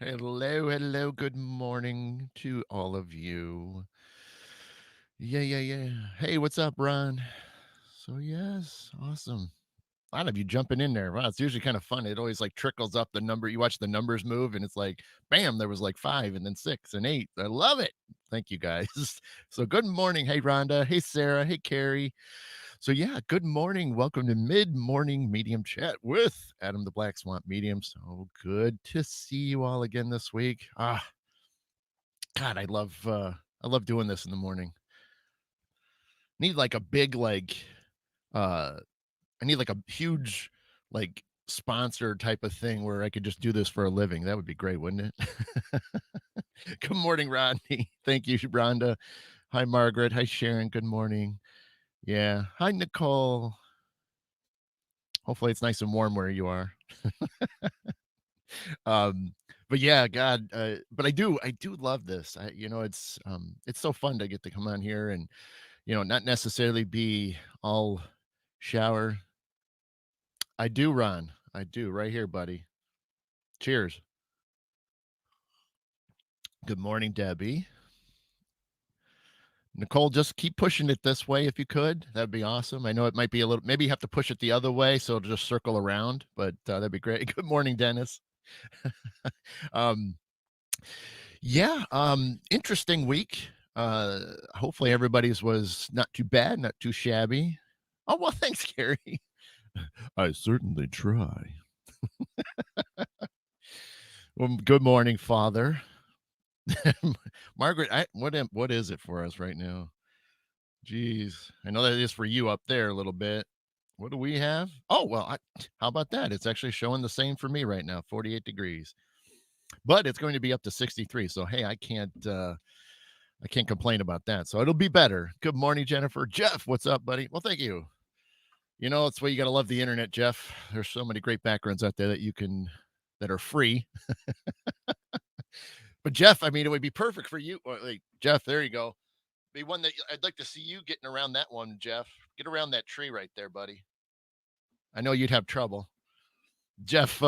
Hello, hello, good morning to all of you. Yeah, yeah, yeah. Hey, what's up, Ron? So, yes, awesome. A lot of you jumping in there. Wow, it's usually kind of fun. It always like trickles up the number. You watch the numbers move, and it's like, bam, there was like five, and then six, and eight. I love it. Thank you guys. So, good morning. Hey, Rhonda. Hey, Sarah. Hey, Carrie. So, yeah, good morning. Welcome to Mid Morning Medium Chat with Adam the Black Swamp Medium. So good to see you all again this week. God, I love doing this in the morning. Need like a big uh I need like a huge like sponsor type of thing where I could just do this for a living. That would be great, wouldn't it? Good morning, Rodney. Thank you, Rhonda. Hi, Margaret. Hi, Sharon. Good morning. Yeah. Hi, Nicole. Hopefully it's nice and warm where you are. Um, but yeah, God, but I do love this. It's so fun to get to come on here and, not necessarily be all shower. I do, Ron. I do right here, buddy. Cheers. Good morning, Debbie. Nicole, just keep pushing it this way if you could. That'd be awesome. I know it might be a little, maybe you have to push it the other way so it'll just circle around, but that'd be great. Good morning, Dennis. um, Yeah, interesting week. Hopefully everybody's was not too bad, not too shabby. Oh, well, thanks, Gary. I certainly try. Well, good morning, Father. Margaret, what is it for us right now? Jeez, I know that it is for you up there a little bit. What do we have? Oh, well, how about that? It's actually showing the same for me right now, 48 degrees. But it's going to be up to 63. So hey, I can't complain about that. So it'll be better. Good morning, Jennifer. Jeff, what's up, buddy? Well, thank you. It's why you got to love the internet, Jeff. There's so many great backgrounds out there that are free. But Jeff, I mean, it would be perfect for you. Like, Jeff, there you go. Be one that I'd like to see you getting around that one, Jeff. Get around that tree right there, buddy. I know you'd have trouble. Jeff,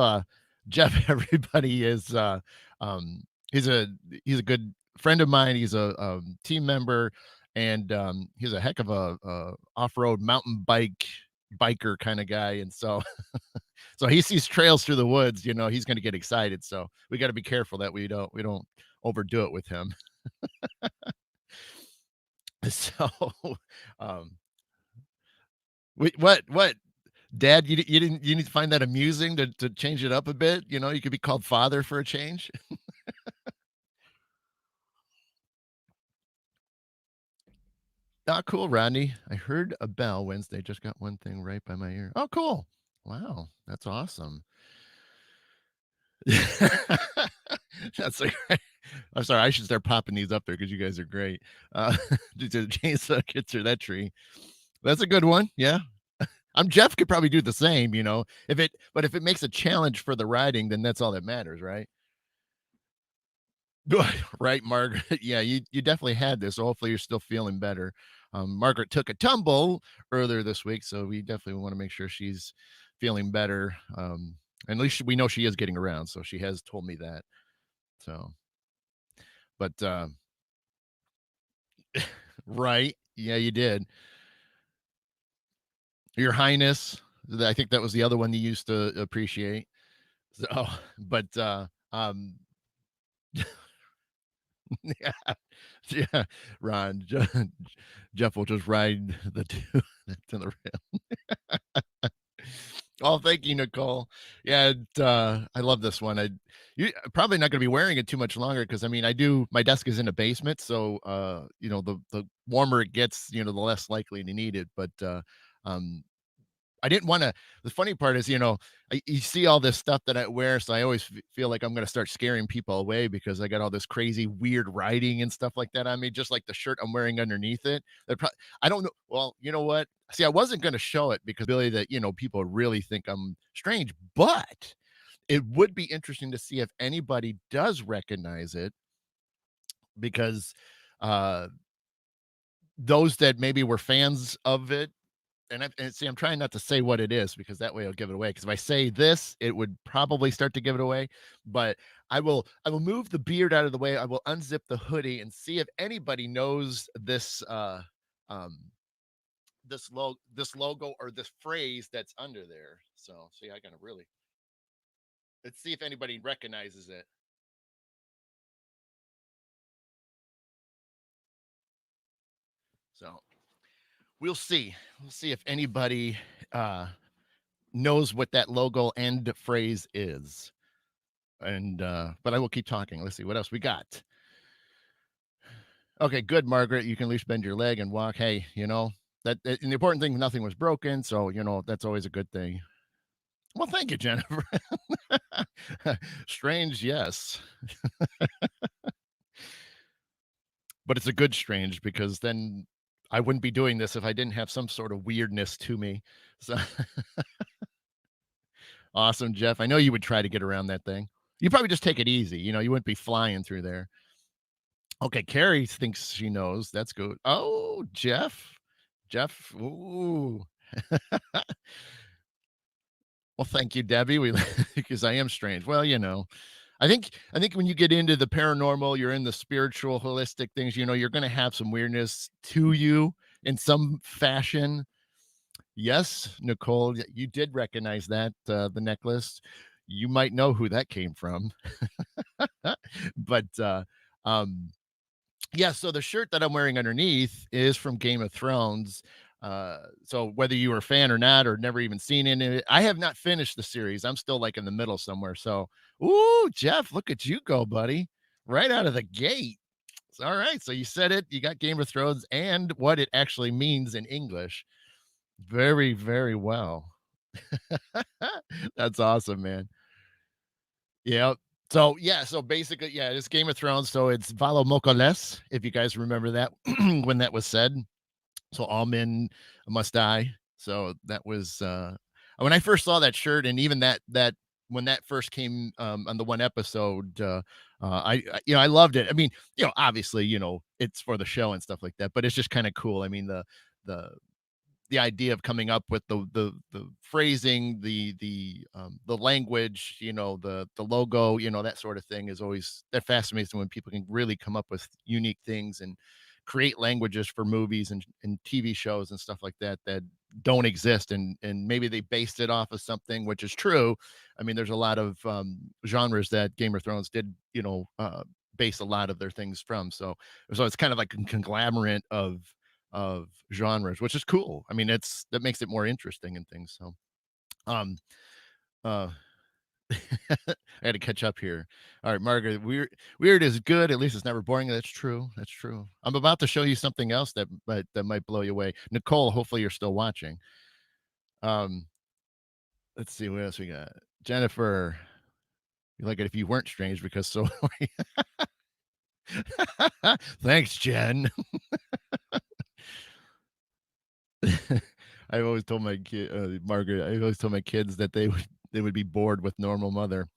Jeff, everybody is, um, he's a, he's a good friend of mine. He's a, team member, and he's a heck of a off-road mountain biker kind of guy. And so, so he sees trails through the woods, he's going to get excited. So we got to be careful that we don't overdo it with him. So, um, what? Dad, you need to find that amusing to change it up a bit. You could be called father for a change. Ah, cool, Rodney. I heard a bell Wednesday. Just got one thing right by my ear. Oh, cool. Wow, that's awesome. That's like, I'm sorry. I should start popping these up there because you guys are great. The chainsaw gets through that tree. That's a good one. Yeah. Jeff could probably do the same, but if it makes a challenge for the riding, then that's all that matters, right? Right, Margaret. Yeah, you definitely had this. So hopefully you're still feeling better. Margaret took a tumble earlier this week, so we definitely want to make sure she's feeling better. And at least we know she is getting around, so she has told me that. So, but right, yeah, you did. Your Highness. I think that was the other one you used to appreciate. So, but yeah, yeah, Ron, Jeff will just ride the two to the Oh, thank you, Nicole. Yeah, I love this one. You probably not gonna be wearing it too much longer because I mean, my desk is in a basement, so the warmer it gets, the less likely to need it. But um, I didn't want to. The funny part is, you see all this stuff that I wear, so I always feel like I'm going to start scaring people away because I got all this crazy, weird writing and stuff like that on me, just like the shirt I'm wearing underneath it. I don't know. Well, you know what? See, I wasn't going to show it because Billy, that people really think I'm strange, but it would be interesting to see if anybody does recognize it because uh those that maybe were fans of it and see, I'm trying not to say what it is because that way I'll give it away. Because if I say this, it would probably start to give it away. But I will move the beard out of the way. I will unzip the hoodie and see if anybody knows this um this logo or this phrase that's under there. So see, I gotta really let's see if anybody recognizes it. So we'll see. We'll see if anybody uh knows what that logo and phrase is. And but I will keep talking. Let's see what else we got. Okay, good, Margaret. You can at least bend your leg and walk. Hey, and the important thing, nothing was broken, so that's always a good thing. Well, thank you, Jennifer. Strange, yes, but it's a good strange because then I wouldn't be doing this if I didn't have some sort of weirdness to me. So awesome, Jeff. I know you would try to get around that thing. You probably just take it easy. You wouldn't be flying through there. Okay, Carrie thinks she knows. That's good. Oh, Jeff. Jeff. Ooh. Well, thank you, Debbie. We because I am strange. Well, I think when you get into the paranormal, you're in the spiritual, holistic things, you're gonna have some weirdness to you in some fashion. Yes, Nicole, you did recognize that, the necklace. You might know who that came from. But um yeah, so the shirt that I'm wearing underneath is from Game of Thrones. So whether you were a fan or not, or never even seen any of it, I have not finished the series. I'm still like in the middle somewhere. So, ooh, Jeff, look at you go, buddy. Right out of the gate. All right. So you said it. You got Game of Thrones and what it actually means in English. Very, very well. That's awesome, man. Yeah. So yeah, so basically, yeah, it's Game of Thrones. So it's Valo Mokoles, if you guys remember that when that was said. So all men must die. So that was when I first saw that shirt, and even that when that first came on the one episode, I loved it. I mean, obviously, it's for the show and stuff like that, but it's just kind of cool. I mean, the the idea of coming up with the phrasing, the language, the logo, that sort of thing is always that fascinates me when people can really come up with unique things and create languages for movies and TV shows and stuff like that that don't exist, and maybe they based it off of something which is true. I mean, there's a lot of genres that Game of Thrones did, base a lot of their things from. So it's kind of like a conglomerate of genres, which is cool. I mean, that makes it more interesting and things. So, um, uh, I had to catch up here. All right, Margaret, weird is good. At least it's never boring. That's true. That's true. I'm about to show you something else that might blow you away. Nicole, hopefully you're still watching. Um, let's see what else we got. Jennifer, you like it if you weren't strange because so. Thanks, Jen. I've always told my kid, Margaret. I always told my kids that they would be bored with normal mother.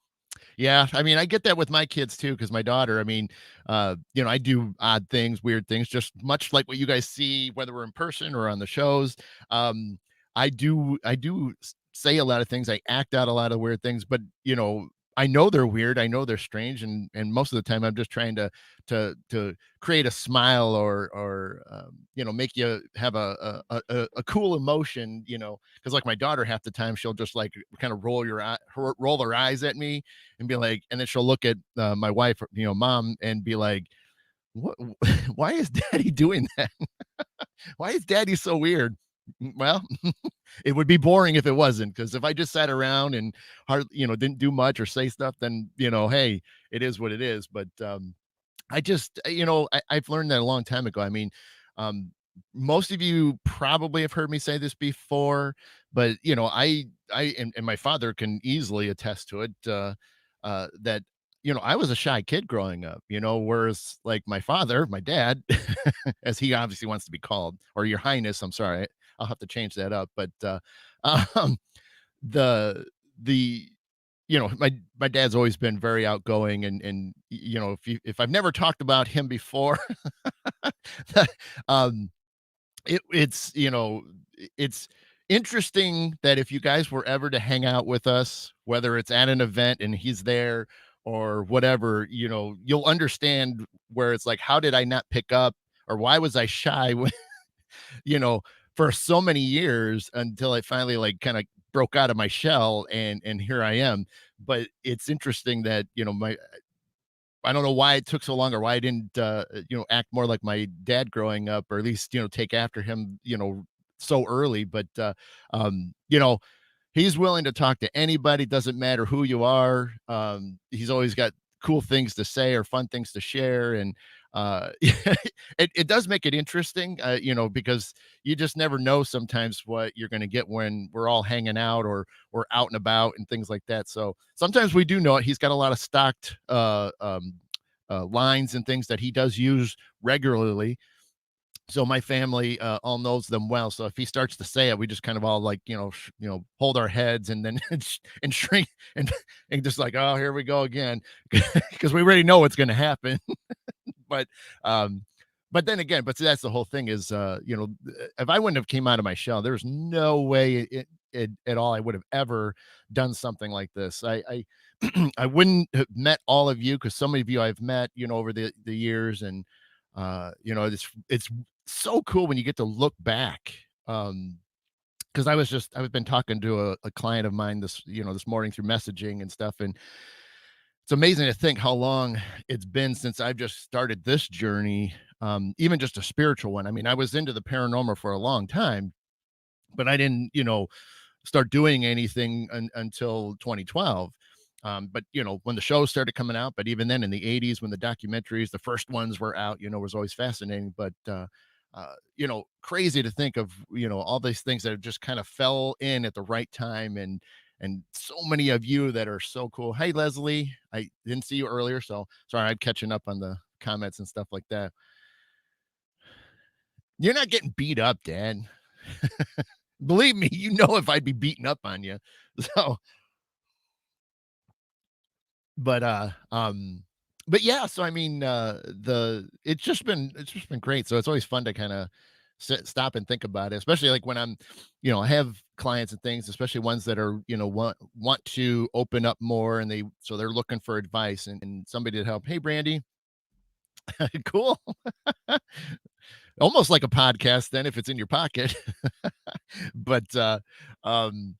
Yeah, I mean, I get that with my kids too, because my daughter, I mean, I do odd things, weird things, just much like what you guys see, whether we're in person or on the shows. Um, I do say a lot of things. I act out a lot of weird things, but I know they're weird. I know they're strange, and most of the time, I'm just trying to create a smile or make you have a cool emotion. Because like my daughter, half the time she'll just like kind of roll her eyes at me and be like, and then she'll look at my wife, mom, and be like, "What? Why is Daddy doing that? Why is Daddy so weird?" Well, it would be boring if it wasn't. Because if I just sat around and didn't do much or say stuff, then hey, it is what it is. But I just, I've learned that a long time ago. I mean, um, most of you probably have heard me say this before, but and my father can easily attest to it. That I was a shy kid growing up. Whereas like my father, my dad, as he obviously wants to be called, or Your Highness. I'm sorry, I'll have to change that up. But um, the my dad's always been very outgoing, and if I've never talked about him before, um it's it's interesting that if you guys were ever to hang out with us, whether it's at an event and he's there or whatever, you'll understand where it's like, how did I not pick up, or why was I shy when, you know, for so many years until I finally like kind of broke out of my shell and here I am. But it's interesting that, my I don't know why it took so long or why I didn't, act more like my dad growing up, or at least, take after him, so early. But, he's willing to talk to anybody, doesn't matter who you are. He's always got cool things to say or fun things to share. And, it does make it interesting, because you just never know sometimes what you're going to get when we're all hanging out or we're out and about and things like that. So sometimes we do know it. He's got a lot of stocked, lines and things that he does use regularly. So my family, all knows them well. So if he starts to say it, we just kind of all like, hold our heads and then and shrink and just like, oh, here we go again, because we already know what's going to happen. But um but then again, but see, that's the whole thing is, if I wouldn't have came out of my shell, there's no way at all I would have ever done something like this. I I wouldn't have met all of you, because some of you I've met, over the years. And it's so cool when you get to look back. Because I've been talking to a client of mine this morning through messaging and stuff. And it's amazing to think how long it's been since I've just started this journey, even just a spiritual one. I mean, I was into the paranormal for a long time, but I didn't, start doing anything until 2012. But when the shows started coming out, but even then in the 80s, when the documentaries, the first ones were out, was always fascinating. But crazy to think of, all these things that have just kind of fell in at the right time. And so many of you that are so cool. Hey, Leslie, I didn't see you earlier, so sorry, I'm catching up on the comments and stuff like that. You're not getting beat up, Dad. Believe me, if I'd be beating up on you. So, but but yeah, so I mean, the it's just been great. So it's always fun to kind of stop and think about it, especially like when I'm, I have clients and things, especially ones that are, want to open up more, and they're looking for advice and somebody to help. Hey, Brandy, cool. Almost like a podcast then if it's in your pocket. But um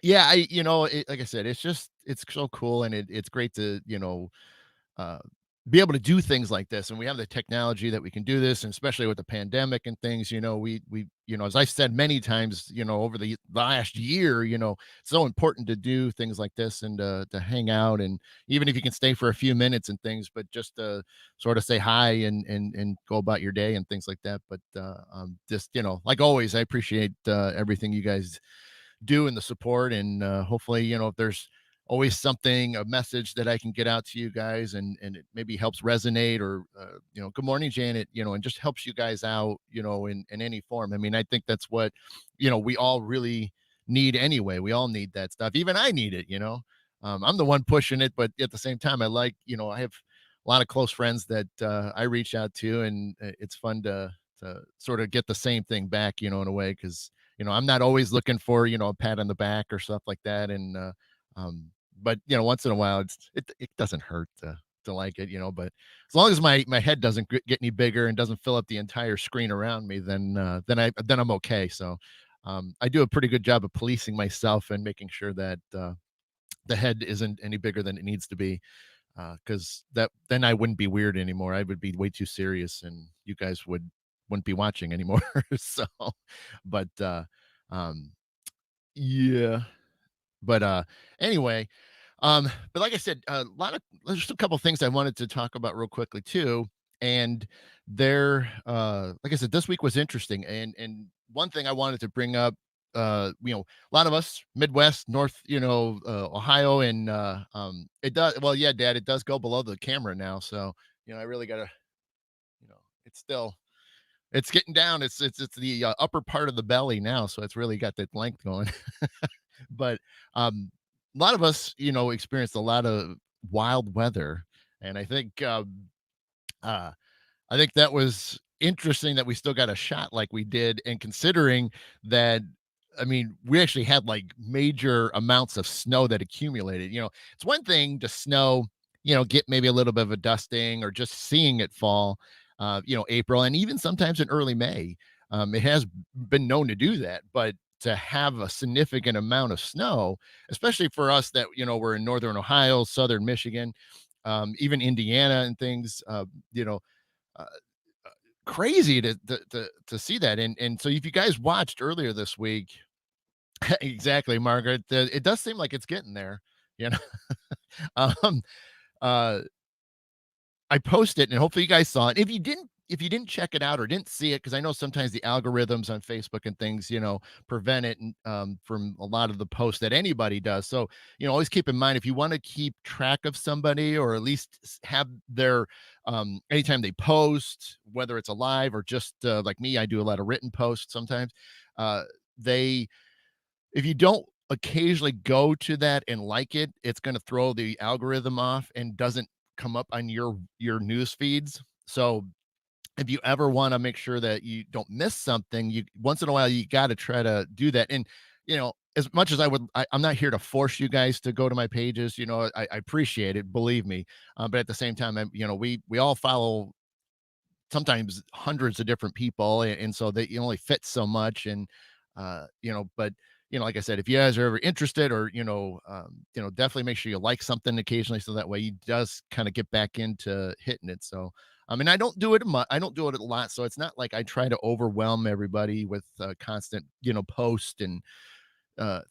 yeah, like I said, it's so cool, and it's great to, uh, be able to do things like this. And we have the technology that we can do this, and especially with the pandemic and things, we as I said many times, over the last year, it's so important to do things like this, and to hang out, and even if you can stay for a few minutes and things, but just to sort of say hi and go about your day and things like that. But just, like always, I appreciate everything you guys do and the support. And hopefully, if there's always something, a message that I can get out to you guys, and it maybe helps resonate, or good morning, Janet, and just helps you guys out, in any form. I mean, I think that's what, we all really need anyway. We all need that stuff. Even I need it, I'm the one pushing it, but at the same time, I like, I have a lot of close friends that I reach out to, and it's fun to sort of get the same thing back, in a way, because I'm not always looking for, a pat on the back or stuff like that. And um, but once in a while, it doesn't hurt to like it, but as long as my head doesn't get any bigger and doesn't fill up the entire screen around me, then I'm okay. So I do a pretty good job of policing myself and making sure that the head isn't any bigger than it needs to be, because that then I wouldn't be weird anymore. I would be way too serious, and you guys wouldn't be watching anymore. So, but um, yeah, but anyway, but like I said, a lot of there's just a couple things I wanted to talk about real quickly too. And like I said, this week was interesting, and one thing I wanted to bring up, a lot of us Midwest, North, Ohio, and it does, well, yeah, Dad, it does go below the camera now. So, I really gotta, you know, it's still, it's getting down. It's the upper part of the belly now, so it's really got that length going. But a lot of us, experienced a lot of wild weather, and uh, I think that was interesting that we still got a shot like we did, and considering that. I mean, we actually had like major amounts of snow that accumulated. It's one thing to snow, get maybe a little bit of a dusting or just seeing it fall, April and even sometimes in early May. It has been known to do that, but to have a significant amount of snow, especially for us that, we're in northern Ohio, southern Michigan, even Indiana and things, you know, uh, crazy to see that. And so if you guys watched earlier this week, exactly, Margaret. It does seem like it's getting there, you know. um, uh, I posted, and hopefully you guys saw it. If you didn't check it out or didn't see it, because I know sometimes the algorithms on Facebook and things, prevent it from a lot of the posts that anybody does. So, always keep in mind if you want to keep track of somebody or at least have their anytime they post, whether it's a live or just like me, I do a lot of written posts sometimes. They If you don't occasionally go to that and like it, it's gonna throw the algorithm off and doesn't come up on your news feeds. So, if you ever wanna make sure that you don't miss something, you once in a while, you gotta try to do that, and, as much as I'm not here to force you guys to go to my pages, I appreciate it, believe me, but at the same time, we all follow sometimes hundreds of different people and so that you only fit so much and but like I said, if you guys are ever interested or definitely make sure you like something occasionally so that way you does kind of get back into hitting it. So I mean, I don't do it a lot, so it's not like I try to overwhelm everybody with constant post and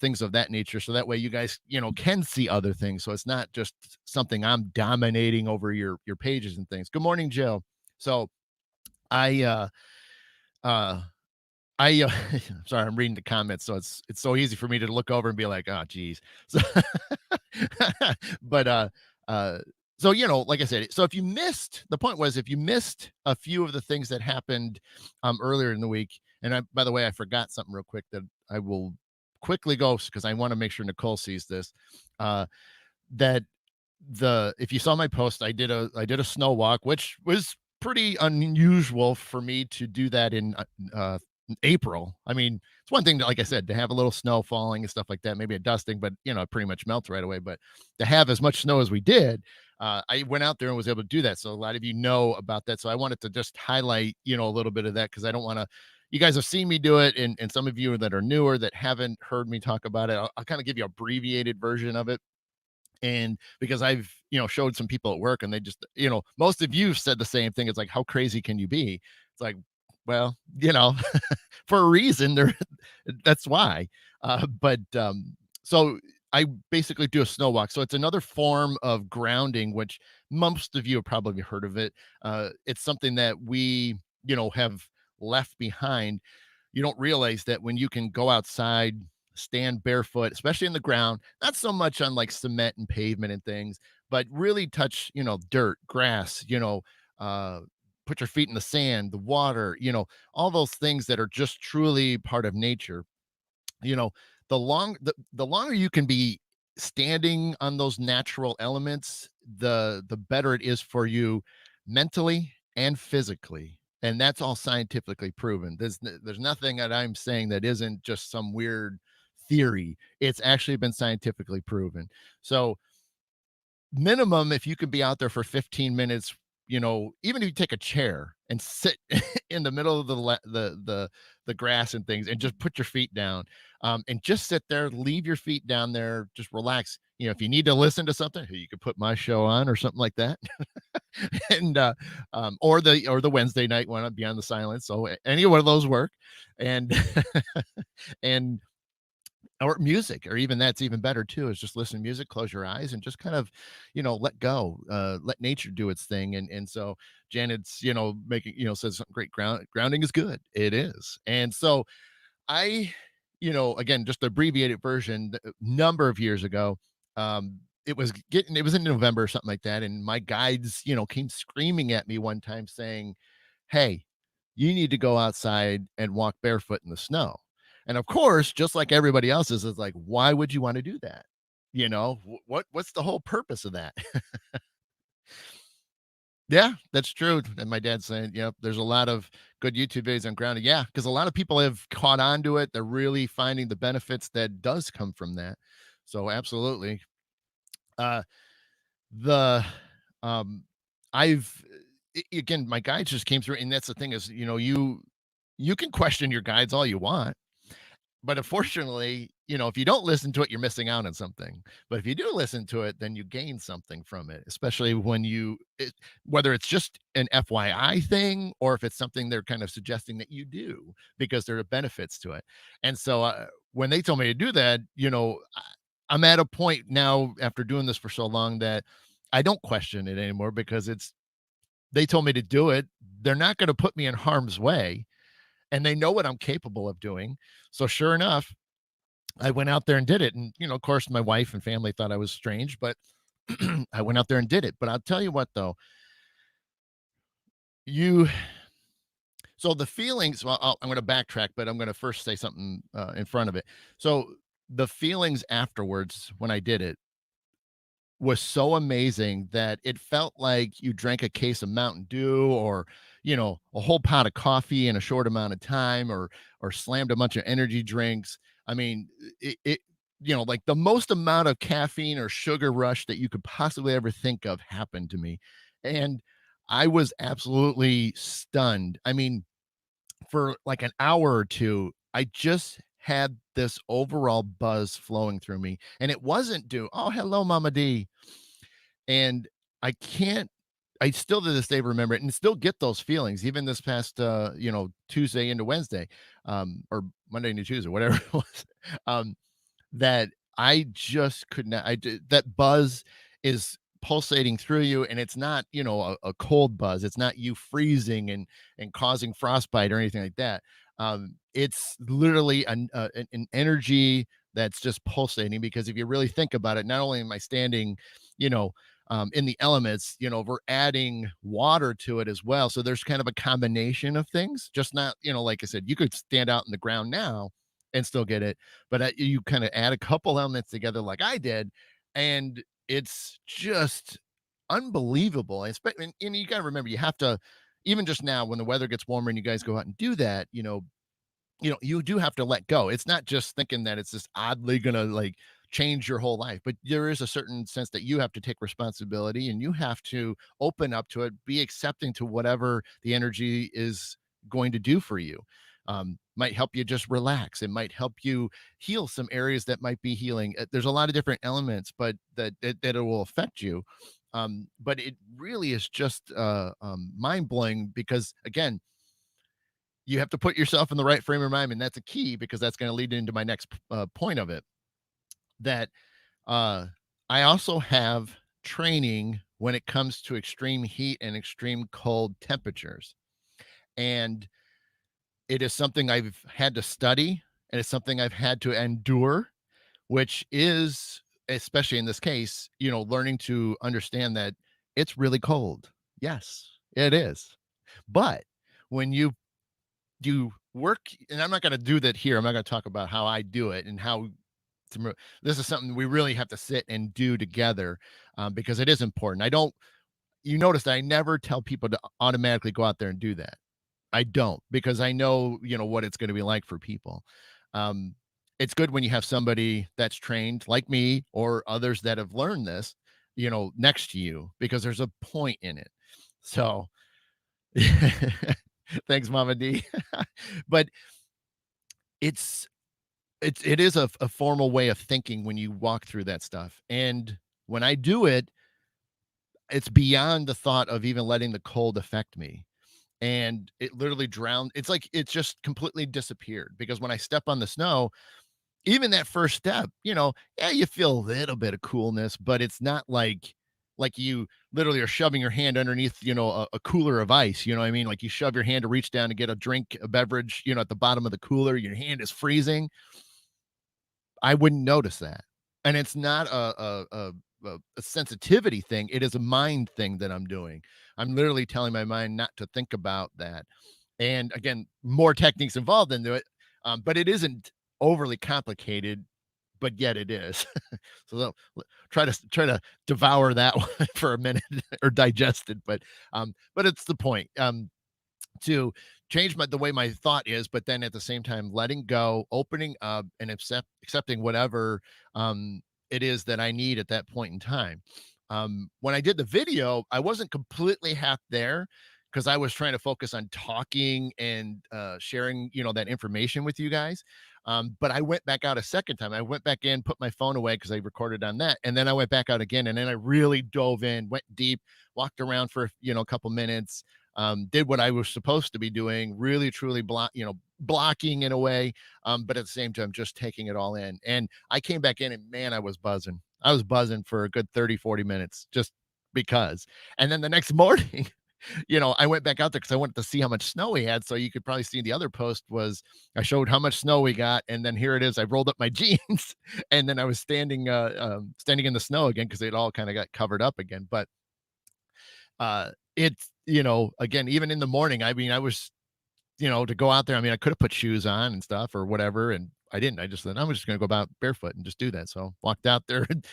things of that nature, so that way you guys can see other things, so it's not just something I'm dominating over your pages and things. Good morning, Jill. So I uh I sorry, I'm reading the comments, so it's so easy for me to look over and be like, "Oh, geez." So, but uh, so like I said, so if you missed a few of the things that happened earlier in the week, and by the way, I forgot something real quick that I will quickly go because I want to make sure Nicole sees this. That the if you saw my post, I did a snow walk, which was pretty unusual for me to do that in April. I mean, it's one thing to, like I said, to have a little snow falling and stuff like that, maybe a dusting, but it pretty much melts right away. But to have as much snow as we did, I went out there and was able to do that. So a lot of you know about that. So I wanted to just highlight, a little bit of that because I don't want to. You guys have seen me do it, and some of you that are newer that haven't heard me talk about it, I'll kind of give you a abbreviated version of it. And because I've showed some people at work and they just most of you said the same thing. It's like, how crazy can you be? It's like, well, for a reason there. That's why. But so I basically do a snow walk, so it's another form of grounding, which most of you have probably heard of it. It's something that we have left behind. You don't realize that when you can go outside, stand barefoot, especially in the ground, not so much on like cement and pavement and things, but really touch, dirt, grass, uh, put your feet in the sand, the water, all those things that are just truly part of nature. you know the longer you can be standing on those natural elements, the better it is for you mentally and physically, and that's all scientifically proven. There's nothing that I'm saying that isn't just some weird theory. It's actually been scientifically proven. So minimum, if you could be out there for 15 minutes, even if you take a chair and sit in the middle of the grass and things and just put your feet down, and just sit there, leave your feet down there, just relax. If you need to listen to something, you could put my show on or something like that. And or the Wednesday night one, Beyond the Silence. So any one of those work. And and or music, or even that's even better too, is just listen to music, close your eyes and just kind of let go, let nature do its thing. And so Janet's making says something great. Grounding is good, it is. And so I again, just the abbreviated version, a number of years ago, it was in November or something like that, and my guides came screaming at me one time saying, "Hey, you need to go outside and walk barefoot in the snow." And of course, just like everybody else's, is like, why would you want to do that? What's the whole purpose of that? Yeah, that's true. And my dad's saying, yep, there's a lot of good YouTube videos on grounding. Yeah, because a lot of people have caught on to it. They're really finding the benefits that does come from that. So absolutely. Uh the um I've again, my guides just came through, and that's the thing is, you can question your guides all you want. But unfortunately, if you don't listen to it, you're missing out on something. But if you do listen to it, then you gain something from it, especially when whether it's just an FYI thing or if it's something they're kind of suggesting that you do because there are benefits to it. And so when they told me to do that, I'm at a point now after doing this for so long that I don't question it anymore because they told me to do it. They're not going to put me in harm's way and they know what I'm capable of doing. So sure enough, I went out there and did it. And, of course, my wife and family thought I was strange, but I went out there and did it. But I'll tell you what, though, you, so the feelings, well, I'm going to backtrack, but I'm going to first say something in front of it. So the feelings afterwards when I did it was so amazing that it felt like you drank a case of Mountain Dew or, a whole pot of coffee in a short amount of time or slammed a bunch of energy drinks. I mean, like the most amount of caffeine or sugar rush that you could possibly ever think of happened to me. And I was absolutely stunned. I mean, for like an hour or two, I just had this overall buzz flowing through me. And it wasn't due, oh, hello, Mama D. And I can't I still to this day remember it and still get those feelings even this past Tuesday into Wednesday, or Monday into Tuesday, whatever it was. Um, that I just could not that buzz is pulsating through you and it's not, a cold buzz. It's not you freezing and causing frostbite or anything like that. It's literally an energy that's just pulsating because if you really think about it, not only am I standing, you know, in the elements, we're adding water to it as well. So there's kind of a combination of things, just not, like I said, you could stand out in the ground now and still get it, but you kind of add a couple elements together like I did, and it's just unbelievable. And you got to remember, you have to, even just now when the weather gets warmer and you guys go out and do that, you do have to let go. It's not just thinking that it's just oddly gonna like change your whole life, but there is a certain sense that you have to take responsibility and you have to open up to it, be accepting to whatever the energy is going to do for you. Might help you just relax. It might help you heal some areas that might be healing. There's a lot of different elements, but that it will affect you. But it really is just mind blowing because again, you have to put yourself in the right frame of mind, and that's a key because that's going to lead into my next point of it. That uh, I also have training when it comes to extreme heat and extreme cold temperatures, and it is something I've had to study, and it's something I've had to endure, which is especially in this case, learning to understand that it's really cold. Yes, it is, but when you do work, and I'm not going to do that here. I'm not going to talk about how I do it and how this is something we really have to sit and do together, because it is important. I don't, you notice that I never tell people to automatically go out there and do that. I don't because I know, what it's going to be like for people. Um, it's good when you have somebody that's trained like me or others that have learned this, next to you because there's a point in it. So thanks, Mama D. But it's it is a formal way of thinking when you walk through that stuff, and when I do it, it's beyond the thought of even letting the cold affect me, and it literally drowned it's like it just completely disappeared because when I step on the snow, even that first step, yeah, you feel a little bit of coolness, but it's not like you literally are shoving your hand underneath, a cooler of ice, you know what I mean? Like you shove your hand to reach down to get a drink, a beverage, at the bottom of the cooler, your hand is freezing. I wouldn't notice that. And it's not a sensitivity thing. It is a mind thing that I'm doing. I'm literally telling my mind not to think about that. And again, more techniques involved into it, but it isn't overly complicated but yet it is. So try to devour that one for a minute or digest it, but it's the point. To change the way my thought is, but then at the same time letting go, opening up, and accepting whatever it is that I need at that point in time. When I did the video, I wasn't completely half there because I was trying to focus on talking and sharing, that information with you guys. But I went back out a second time. I went back in, put my phone away because I recorded on that, and then I went back out again, and then I really dove in, went deep, walked around for a couple minutes, did what I was supposed to be doing, really truly blocking in a way, but at the same time just taking it all in. And I came back in and man, I was buzzing. I was buzzing for a good 30, 40 minutes just because. And then the next morning, I went back out there because I wanted to see how much snow we had. So you could probably see the other post was I showed how much snow we got, and then here it is. I rolled up my jeans, and then I was standing in the snow again because it all kind of got covered up again. But it's again, even in the morning, I mean, I was to go out there, I mean, I could have put shoes on and stuff or whatever, and I didn't. I just said I'm just going to go about barefoot and just do that. So walked out there and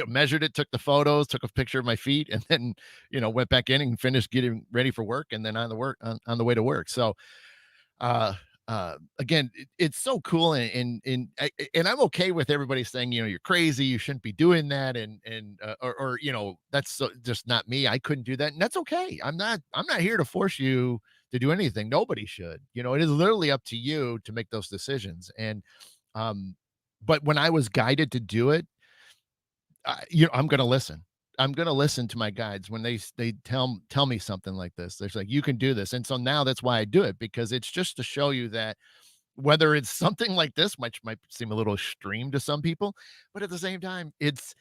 measured it, took the photos, took a picture of my feet, and then went back in and finished getting ready for work, and then on the way to work. So uh again, it's so cool, and I'm okay with everybody saying you're crazy, you shouldn't be doing that, or that's just not me, I couldn't do that, and that's okay. I'm not here to force you to do anything. Nobody should. It is literally up to you to make those decisions. And but when I was guided to do it, I'm going to listen. I'm going to listen to my guides when they tell me something like this. They're like, you can do this. And so now that's why I do it, because it's just to show you that whether it's something like this, which might seem a little extreme to some people, but at the same time, it's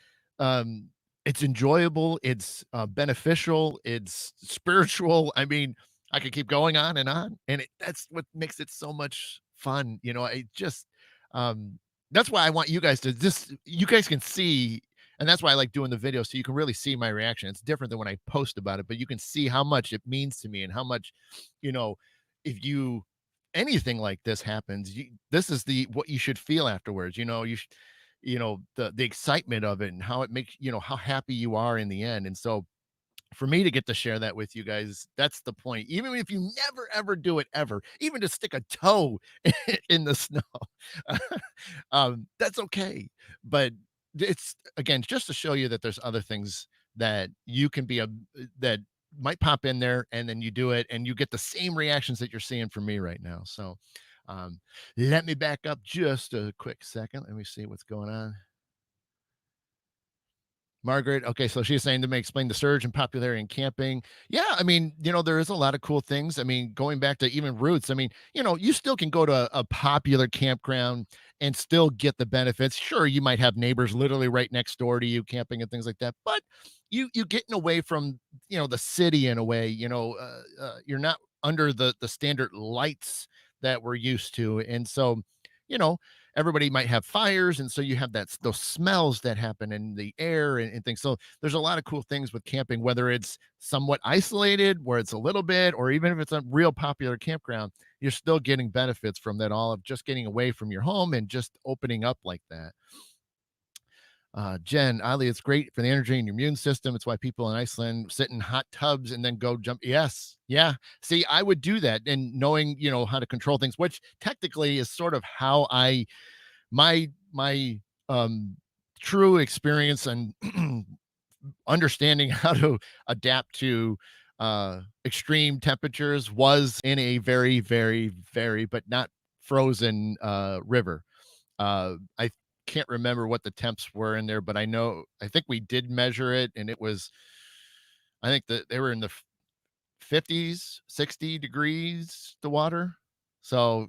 enjoyable, it's beneficial, it's spiritual. I mean, I could keep going on, and that's what makes it so much fun. I just that's why I want you guys to just you guys can see, and that's why I like doing the video so you can really see my reaction. It's different than when I post about it, but you can see how much it means to me and how much, you know, if you anything like this happens, this is the what you should feel afterwards. The excitement of it and how it makes how happy you are in the end. And so for me to get to share that with you guys, that's the point. Even if you never ever do it ever, even to stick a toe in the snow, that's okay. But it's again just to show you that there's other things that you can be that might pop in there, and then you do it, and you get the same reactions that you're seeing from me right now. So, um, let me back up just a quick second. Let me see what's going on. Margaret, okay, so she's saying to me, explain the surge in popularity in camping. Yeah, I mean, there is a lot of cool things. I mean, going back to even roots, I mean, you still can go to a popular campground and still get the benefits. Sure, you might have neighbors literally right next door to you camping and things like that, but you getting away from the city in a way. You're not under the standard lights that we're used to, and so you know everybody might have fires, and so you have those smells that happen in the air, and things. So there's a lot of cool things with camping, whether it's somewhat isolated where it's a little bit, or even if it's a real popular campground, you're still getting benefits from that, all of just getting away from your home and just opening up like that. Jen, oddly, it's great for the energy in your immune system. It's why people in Iceland sit in hot tubs and then go jump. Yes. Yeah. See, I would do that, and knowing, how to control things, which technically is sort of how my true experience and understanding how to adapt to extreme temperatures was in a very, very, very, but not frozen river. I can't remember what the temps were in there, but I think we did measure it, and it was I think that they were in the 50s, 60 degrees, the water. So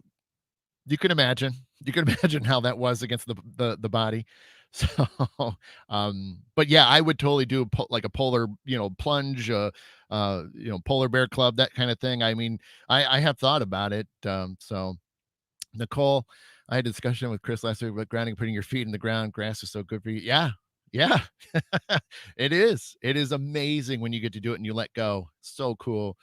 you can imagine. You can imagine how that was against the body. So, but yeah, I would totally do like a polar, plunge, polar bear club, that kind of thing. I mean, I have thought about it. So Nicole, I had a discussion with Chris last week about grounding, putting your feet in the ground. Grass is so good for you. Yeah. Yeah. It is. It is amazing when you get to do it and you let go. So cool.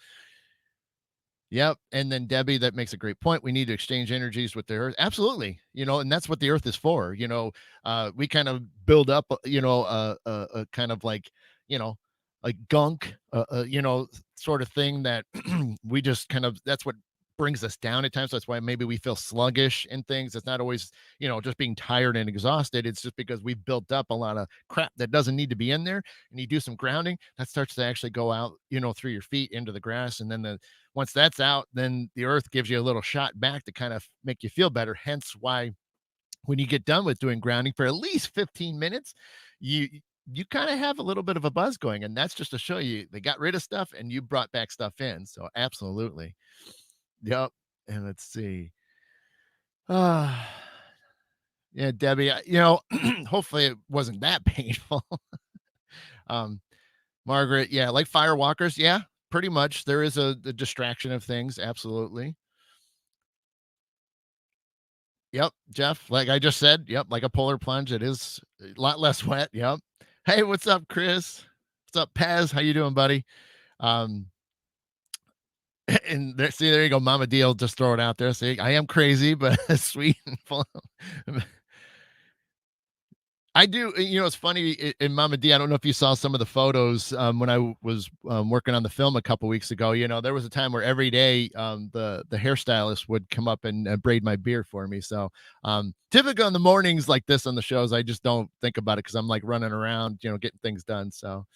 Yep. And then Debbie, that makes a great point. We need to exchange energies with the earth. Absolutely. And that's what the earth is for. We kind of build up, kind of like, you know, like gunk, sort of thing that we just kind of, that's what brings us down at times. That's why maybe we feel sluggish and things. It's not always, just being tired and exhausted. It's just because we've built up a lot of crap that doesn't need to be in there. And you do some grounding, that starts to actually go out, through your feet into the grass. And then once that's out, then the earth gives you a little shot back to kind of make you feel better. Hence why when you get done with doing grounding for at least 15 minutes, you you kind of have a little bit of a buzz going. And that's just to show you they got rid of stuff and you brought back stuff in. So absolutely. Yep. And let's see. Ah, yeah, Debbie, hopefully it wasn't that painful. um, Margaret, yeah, like firewalkers, yeah, pretty much. There is a distraction of things, absolutely. Yep, Jeff, like I just said, yep, like a polar plunge, it is a lot less wet, yep. Hey, what's up, Chris? What's up, Paz? How you doing, buddy? Um, and there you go, Mama D will just throw it out there. See, I am crazy, but sweet and full. I do. It's funny in Mama D. I don't know if you saw some of the photos when I was working on the film a couple weeks ago. There was a time where every day the hairstylist would come up and braid my beard for me. So typically on the mornings like this on the shows, I just don't think about it because I'm like running around, getting things done. So,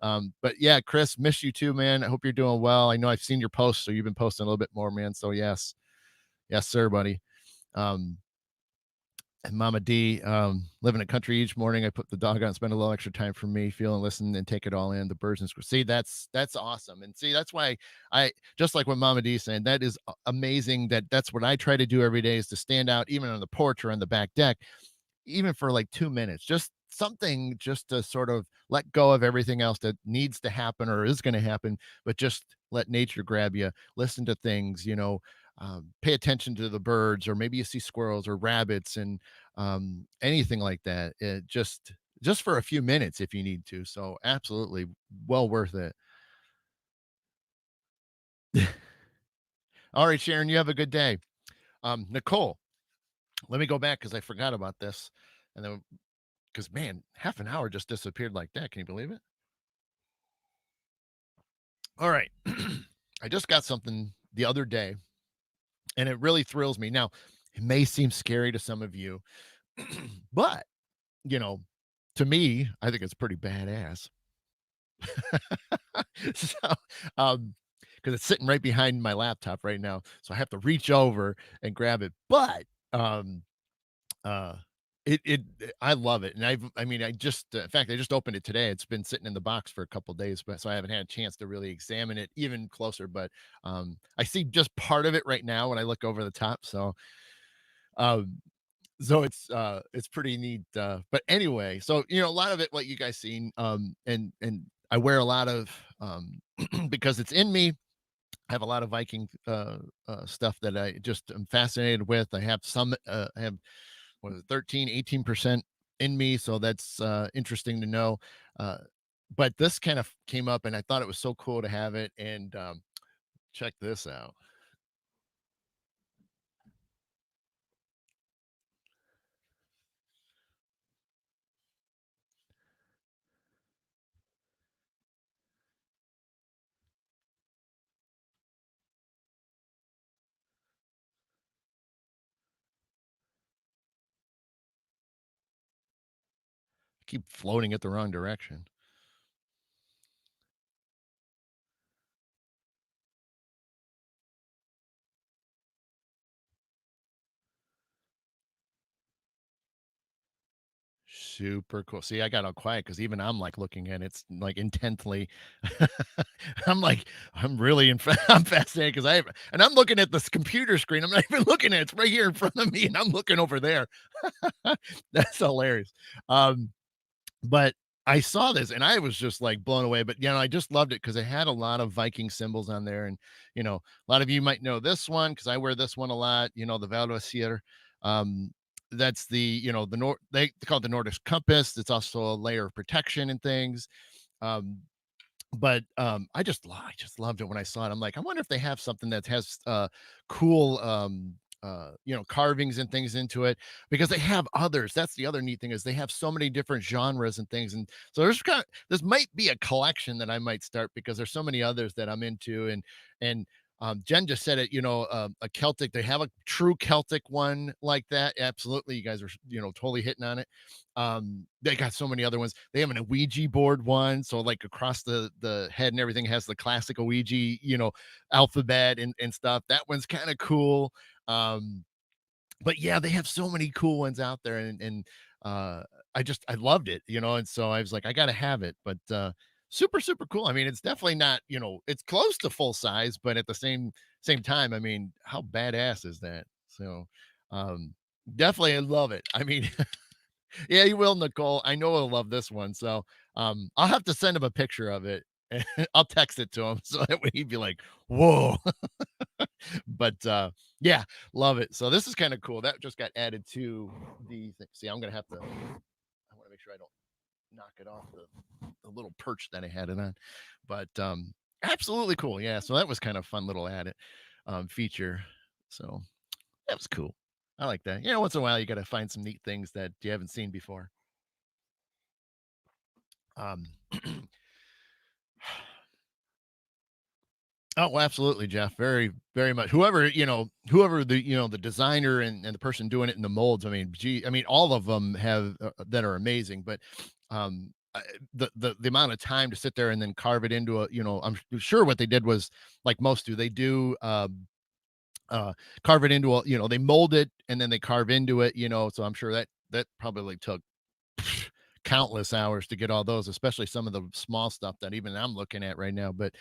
but yeah, Chris, miss you too, man. I hope you're doing well. I know I've seen your posts, so you've been posting a little bit more, man. So yes, sir, buddy. Um, and Mama D, live in a country each morning. I put the dog on, spend a little extra time for me, feel and listen and take it all in. The birds and squirrels. See, that's awesome. And see, that's why I just like what Mama D is saying, that is amazing. That's what I try to do every day is to stand out, even on the porch or on the back deck, even for like 2 minutes, just something just to sort of let go of everything else that needs to happen or is going to happen, but just let nature grab you, listen to things, pay attention to the birds, or maybe you see squirrels or rabbits and anything like that. Just for a few minutes if you need to. So absolutely well worth it. All right, Sharon, you have a good day. Nicole, let me go back because I forgot about this. And then because man, half an hour just disappeared like that. Can you believe it? All right. I just got something the other day and it really thrills me. Now, it may seem scary to some of you, but you know, to me, I think it's pretty badass. So, because it's sitting right behind my laptop right now, so I have to reach over and grab it. But uh, I love it, and I mean, in fact, I just opened it today. It's been sitting in the box for a couple days, but so I haven't had a chance to really examine it even closer. But I see just part of it right now when I look over the top. Um, so it's pretty neat. But anyway, so a lot of it, what you guys seen, and I wear a lot of because it's in me. I have a lot of Viking stuff that I just am fascinated with. I have some. I have what is it, 13, 18% in me, so that's interesting to know. Uh, but this kind of came up, and I thought it was so cool to have it. And check this out. I keep floating it the wrong direction. Super cool. See, I got all quiet because even I'm like looking at it, it's like intently. I'm like, I'm really I'm fascinated because and I'm looking at this computer screen. I'm not even looking at it. It's right here in front of me, and I'm looking over there. That's hilarious. Um, but I saw this and I was just like blown away. But I just loved it because it had a lot of Viking symbols on there. And a lot of you might know this one because I wear this one a lot, the Valdosir. Um, that's the they call it the Nordic compass. It's also a layer of protection and things. Um, but I just loved it when I saw it. I'm like, I wonder if they have something that has cool carvings and things into it, because they have others. That's the other neat thing, is they have so many different genres and things. And so this might be a collection that I might start, because there's so many others that I'm into. And Jen just said it, a Celtic, they have a true Celtic one like that. Absolutely. You guys are, totally hitting on it. They got so many other ones. They have an Ouija board one, so like across the head and everything has the classic Ouija, alphabet and stuff. That one's kind of cool. But yeah, they have so many cool ones out there, and uh I loved it, and so I was like, I gotta have it. But super, super cool. I mean, it's definitely not, it's close to full size, but at the same time, I mean, how badass is that? So um definitely I love it. I mean, yeah, you will, Nicole. I know he'll love this one. So I'll have to send him a picture of it. I'll text it to him so that way he'd be like, whoa. But yeah, love it. So this is kind of cool. That just got added to the thing. See, I'm gonna have to, I want to make sure I don't knock it off the little perch that I had it on. But absolutely cool. Yeah. So that was kind of fun little added feature. So that was cool. I like that. Once in a while you gotta find some neat things that you haven't seen before. Um Oh, absolutely, Jeff. Very, very much. Whoever the designer and the person doing it in the molds. I mean, gee, I mean, all of them have that are amazing. But the amount of time to sit there and then carve it into I'm sure what they did was like most do. They do carve it into they mold it and then they carve into it. So I'm sure that probably took countless hours to get all those, especially some of the small stuff that even I'm looking at right now. But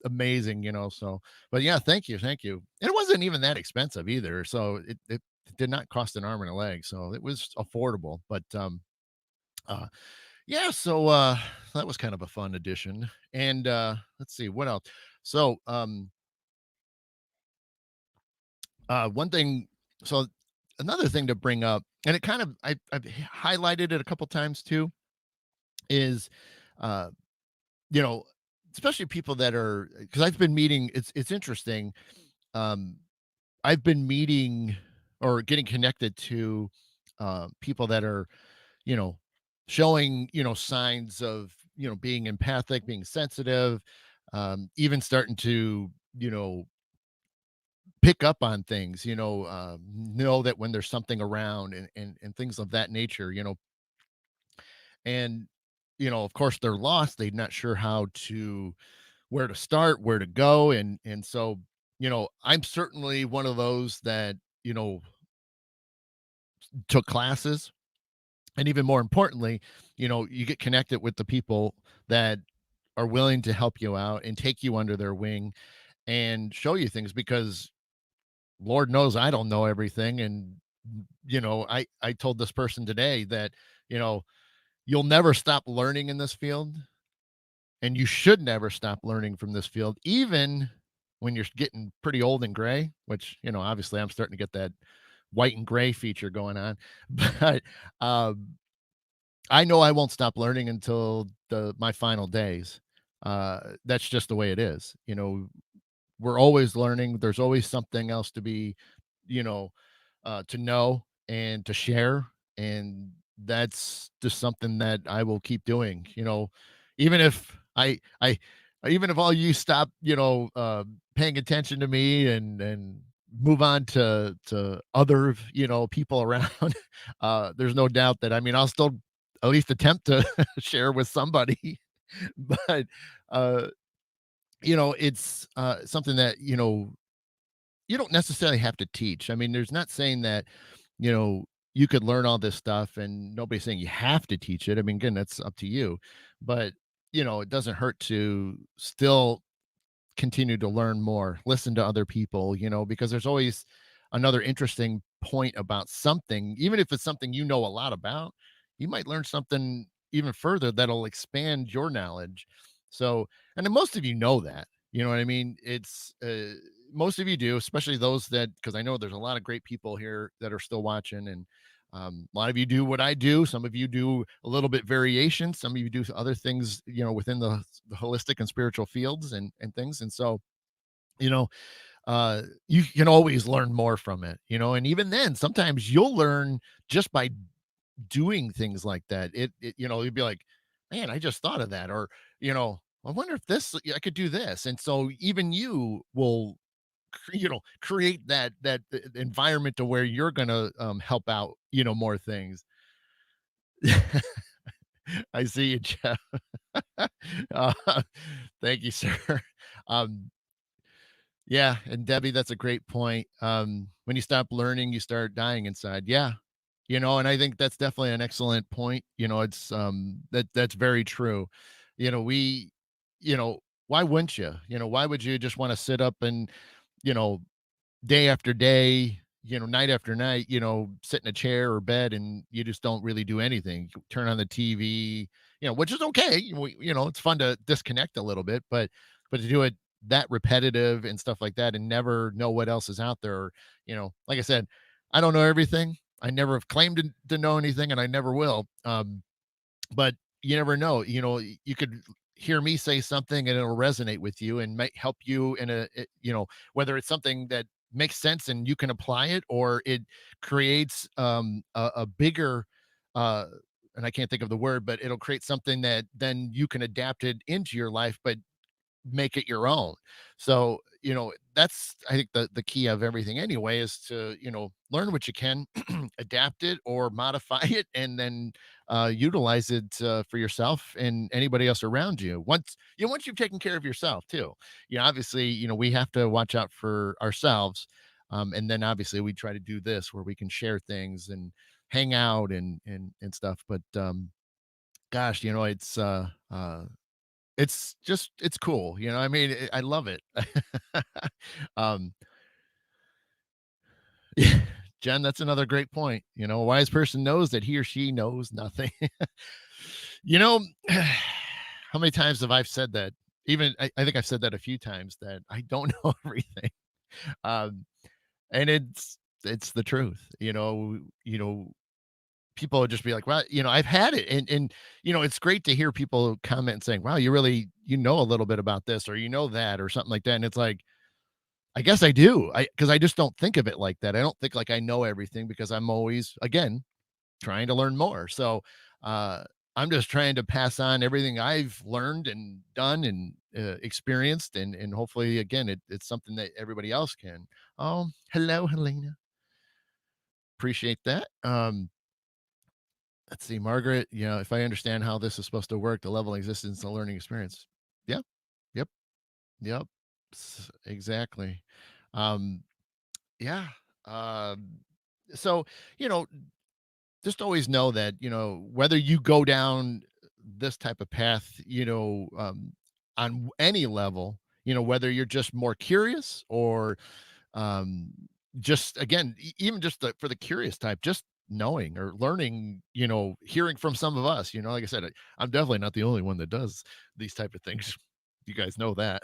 amazing, so but yeah, thank you, thank you. And it wasn't even that expensive either. So it did not cost an arm and a leg. So it was affordable. But uh yeah, so that was kind of a fun addition. And let's see what else. So one thing, so another thing to bring up, and it kind of I've highlighted it a couple times too, is uh you know, especially people that are, because I've been meeting, it's interesting. Um, I've been meeting or getting connected to people that are, you know, showing, signs of, being empathic, being sensitive, even starting to, you know, pick up on things, know that when there's something around and things of that nature, and, of course they're lost. They're not sure how to where to start, where to go, and so, I'm certainly one of those that, took classes, and even more importantly, you get connected with the people that are willing to help you out and take you under their wing and show you things, because Lord knows I don't know everything. And I told this person today that, you know, you'll never stop learning in this field, and you should never stop learning from this field, even when you're getting pretty old and gray, which, obviously I'm starting to get that white and gray feature going on. But um, I know I won't stop learning until my final days. That's just the way it is. We're always learning. There's always something else to be, you know, to know and to share. And that's just something that I will keep doing, even if even if all you stop, paying attention to me and move on to other, people around, there's no doubt that, I mean, I'll still at least attempt to share with somebody. But, uh, it's something that, you don't necessarily have to teach. I mean, there's not saying that, you know, you could learn all this stuff, and nobody's saying you have to teach it. I mean, again, that's up to you. But, it doesn't hurt to still continue to learn more, listen to other people, because there's always another interesting point about something, even if it's something you know a lot about, you might learn something even further that'll expand your knowledge. So, and then most of you know that, you know what I mean? It's most of you do, especially those that, because I know there's a lot of great people here that are still watching, and A lot of you do what I do. Some of you do a little bit variation. Some of you do other things, within the holistic and spiritual fields and things. And so, you know, you can always learn more from it, and even then, sometimes you'll learn just by doing things like that. You'd be like, man, I just thought of that. Or, I wonder if I could do this. And so even you will create that environment to where you're gonna help out, more things. I see you, Jeff. uh, thank you, sir. um yeah, and Debbie, that's a great point. When you stop learning, you start dying inside. Yeah. And I think that's definitely an excellent point. It's that's very true. We, why wouldn't you? Why would you just want to sit up and, you know, day after day, night after night, sit in a chair or bed and you just don't really do anything. You turn on the TV, which is okay. It's fun to disconnect a little bit, but to do it that repetitive and stuff like that and never know what else is out there, like I said, I don't know everything. I never have claimed to know anything and I never will. But you never know. You could hear me say something and it'll resonate with you and might help you in whether it's something that makes sense and you can apply it, or it creates a bigger uh and I can't think of the word, but it'll create something that then you can adapt it into your life, but make it your own. So, that's I think the key of everything anyway is to, learn what you can, adapt it or modify it, and then utilize it for yourself and anybody else around you. Once you've taken care of yourself too. Obviously, we have to watch out for ourselves. And then obviously we try to do this where we can share things and hang out and stuff. But gosh, it's cool, I mean, I love it. Um, yeah, Jen, that's another great point. A wise person knows that he or she knows nothing. You know, how many times have I said that? Even I think I've said that a few times that I don't know everything. Um, and it's the truth. People would just be like, "Well, I've had it," and it's great to hear people comment saying, "Wow, you really know a little bit about this, or that, or something like that." And it's like, I guess I do. Because I just don't think of it like that. I don't think like I know everything because I'm always, again, trying to learn more. So, uh, I'm just trying to pass on everything I've learned and done and experienced, and hopefully, again, it's something that everybody else can. Oh, hello, Helena. Appreciate that. Let's see, Margaret. If I understand how this is supposed to work, the level of existence, the learning experience. Yeah. Yep. Yep. Exactly. Um, Yeah. Um, so, you know, just always know that, whether you go down this type of path, on any level, whether you're just more curious or um, just again, even just for the curious type, just knowing or learning, hearing from some of us, like I said, I'm definitely not the only one that does these type of things. You guys know that.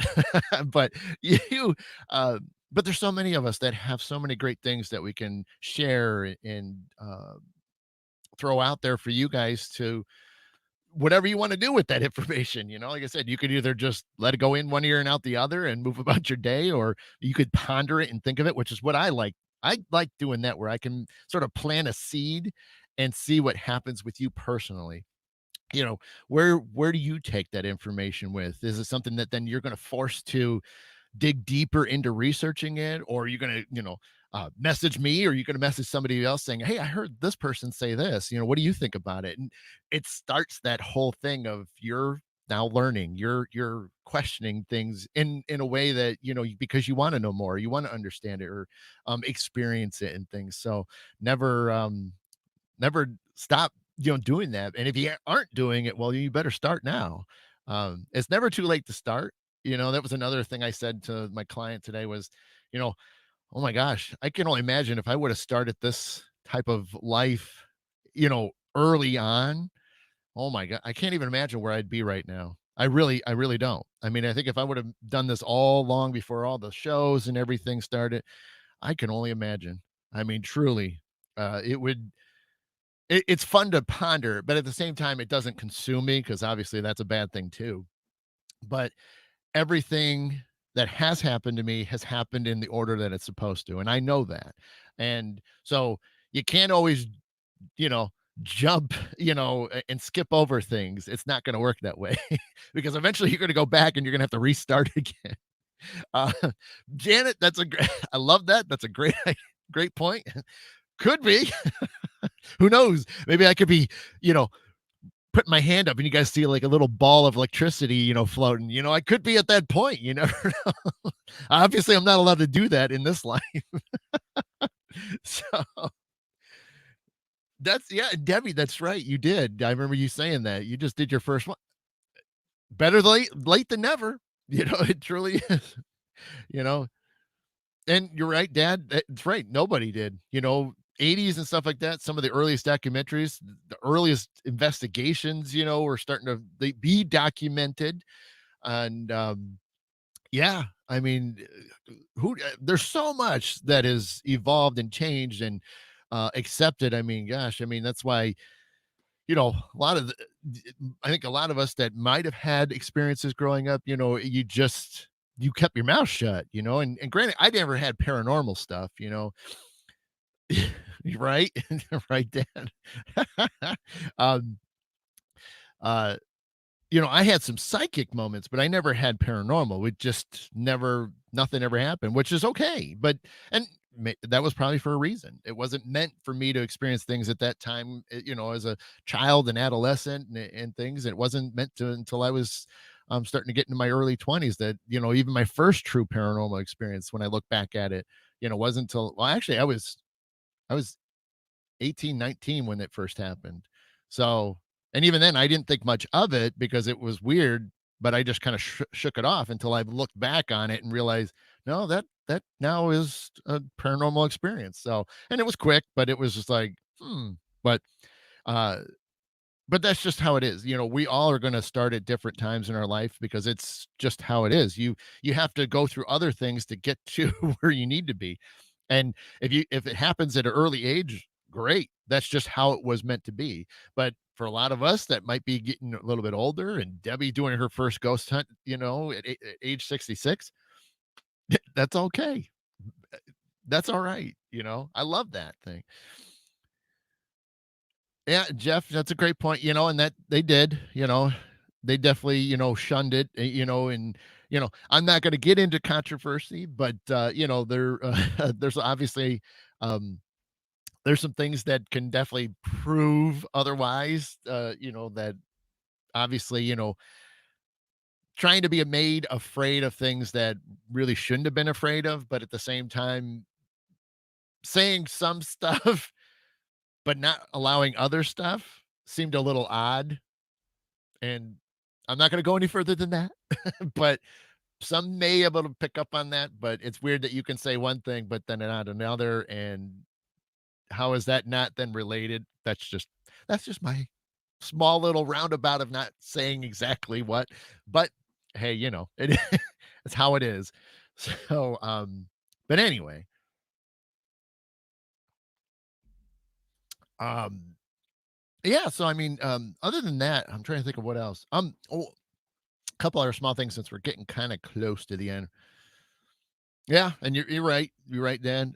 But you uh but there's so many of us that have so many great things that we can share and throw out there for you guys to whatever you want to do with that information. Like I said, you could either just let it go in one ear and out the other and move about your day, or you could ponder it and think of it, which is what I like. I like doing that where I can sort of plant a seed and see what happens with you personally. you know where do you take that information with? Is it something that then you're going to force to dig deeper into researching it, or are you going to message me, or are you going to message somebody else saying, hey, I heard this person say this, what do you think about it? And it starts that whole thing of you're now learning, you're questioning things in a way that because you want to know more, you want to understand it, or experience it and things. So never never stop doing that. And if you aren't doing it, well, you better start now. It's never too late to start. That was another thing I said to my client today was, you know oh my gosh, I can only imagine if I would have started this type of life, early on. Oh my god, I can't even imagine where I'd be right now. I really don't. I mean, I think if I would have done this all long before all the shows and everything started, I can only imagine. I mean, truly, it would. it's fun to ponder, but at the same time, it doesn't consume me because obviously that's a bad thing too. But everything that has happened to me has happened in the order that it's supposed to, and I know that. And so you can't always, you know, jump, and skip over things. It's not going to work that way because eventually you're going to go back and you're going to have to restart again. Uh, Janet, that's a great, I love that. That's a great, great point. Could be. Who knows? Maybe I could be, you know, putting my hand up and you guys see like a little ball of electricity, floating. I could be at that point. You never know. Obviously, I'm not allowed to do that in this life. So that's, yeah, Debbie, that's right. You did. I remember you saying that. You just did your first one. Better late than never. It truly is. You know, and you're right, Dad. That's right. Nobody did. 80s and stuff like that. Some of the earliest documentaries, the earliest investigations, were starting to be documented. And yeah, I mean, who there's so much that has evolved and changed and accepted. I mean, gosh, I mean, that's why, a lot of I think a lot of us that might have had experiences growing up, you kept your mouth shut, and granted, I never had paranormal stuff, right? Right, Dan. um, uh, I had some psychic moments, but I never had paranormal. It just never, nothing ever happened, which is okay. But, and that was probably for a reason. It wasn't meant for me to experience things at that time, as a child and adolescent and things. It wasn't meant to until I was starting to get into my early 20s that, even my first true paranormal experience, when I look back at it, wasn't until, well, actually, I was 18, 19 when it first happened. So, and even then, I didn't think much of it because it was weird, but I just kind of shook it off until I looked back on it and realized, no, that now is a paranormal experience. So, and it was quick, but it was just like, but uh but that's just how it is. We all are going to start at different times in our life because it's just how it is. You have to go through other things to get to where you need to be. And if it happens at an early age, great. That's just how it was meant to be. But for a lot of us that might be getting a little bit older, and Debbie doing her first ghost hunt, at age 66, that's okay. That's all right. I love that thing. Yeah, Jeff, that's a great point, and that they did, they definitely, shunned it, and, I'm not going to get into controversy, but, there's obviously, um, there's some things that can definitely prove otherwise, that obviously, trying to be made afraid of things that really shouldn't have been afraid of, but at the same time, saying some stuff, but not allowing other stuff seemed a little odd. And I'm not gonna go any further than that, but some may be able to pick up on that, but it's weird that you can say one thing, but then not another, and how is that not then related? That's just my small little roundabout of not saying exactly what, but hey, it's how it is. So, but anyway, um, yeah, so I mean, other than that, I'm trying to think of what else. Oh, a couple other small things since we're getting kind of close to the end. Yeah, and you're right. You're right, Dan.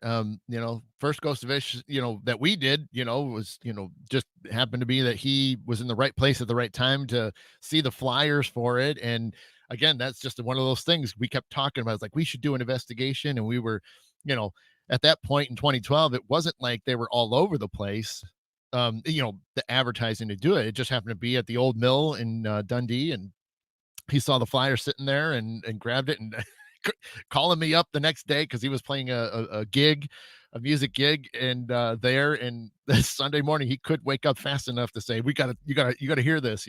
First Ghost of Ish, that we did, was, just happened to be that he was in the right place at the right time to see the flyers for it. And again, that's just one of those things we kept talking about. It's like we should do an investigation. And we were, you know, at that point in 2012, it wasn't like they were all over the place. The advertising to do it. It just happened to be at the old mill in Dundee, and he saw the flyer sitting there and grabbed it and calling me up the next day because he was playing a gig, a music gig, and there. And this Sunday morning, he could wake up fast enough to say, "We got to, you got to hear this."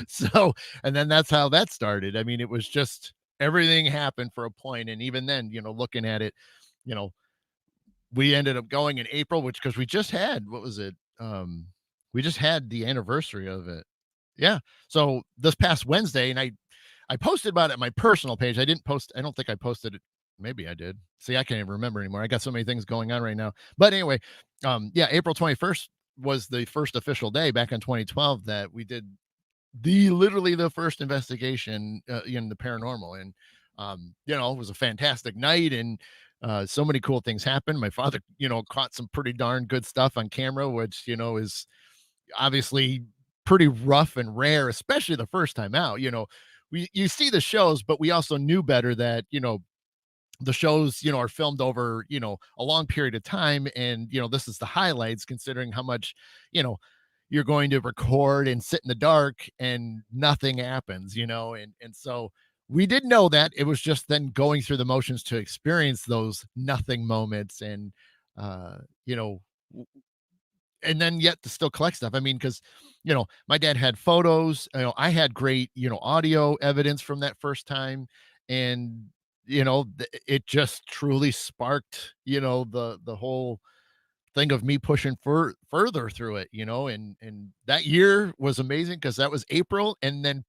So, and then that's how that started. I mean, it was just everything happened for a point, and even then, looking at it, you know, we ended up going in April, which because we just had what was it? We just had the anniversary of it. Yeah. So this past Wednesday, and I posted about it on my personal page. I didn't post, I don't think I posted it. Maybe I did. See, I can't even remember anymore. I got so many things going on right now. But anyway, yeah, April 21st, was the first official day back in 2012 that we did the literally the first investigation in the paranormal. And it was a fantastic night, and so many cool things happened. My father, caught some pretty darn good stuff on camera, which is obviously pretty rough and rare, especially the first time out. You see the shows, but we also knew better that the shows are filmed over a long period of time, and this is the highlights, considering how much you know you're going to record and sit in the dark and nothing happens. And so we did know that. It was just then going through the motions to experience those nothing moments. And uh you know and then yet to still collect stuff. I mean, because my dad had photos. I had great audio evidence from that first time. And it just truly sparked the whole thing of me pushing further through it. And that year was amazing because that was April. And then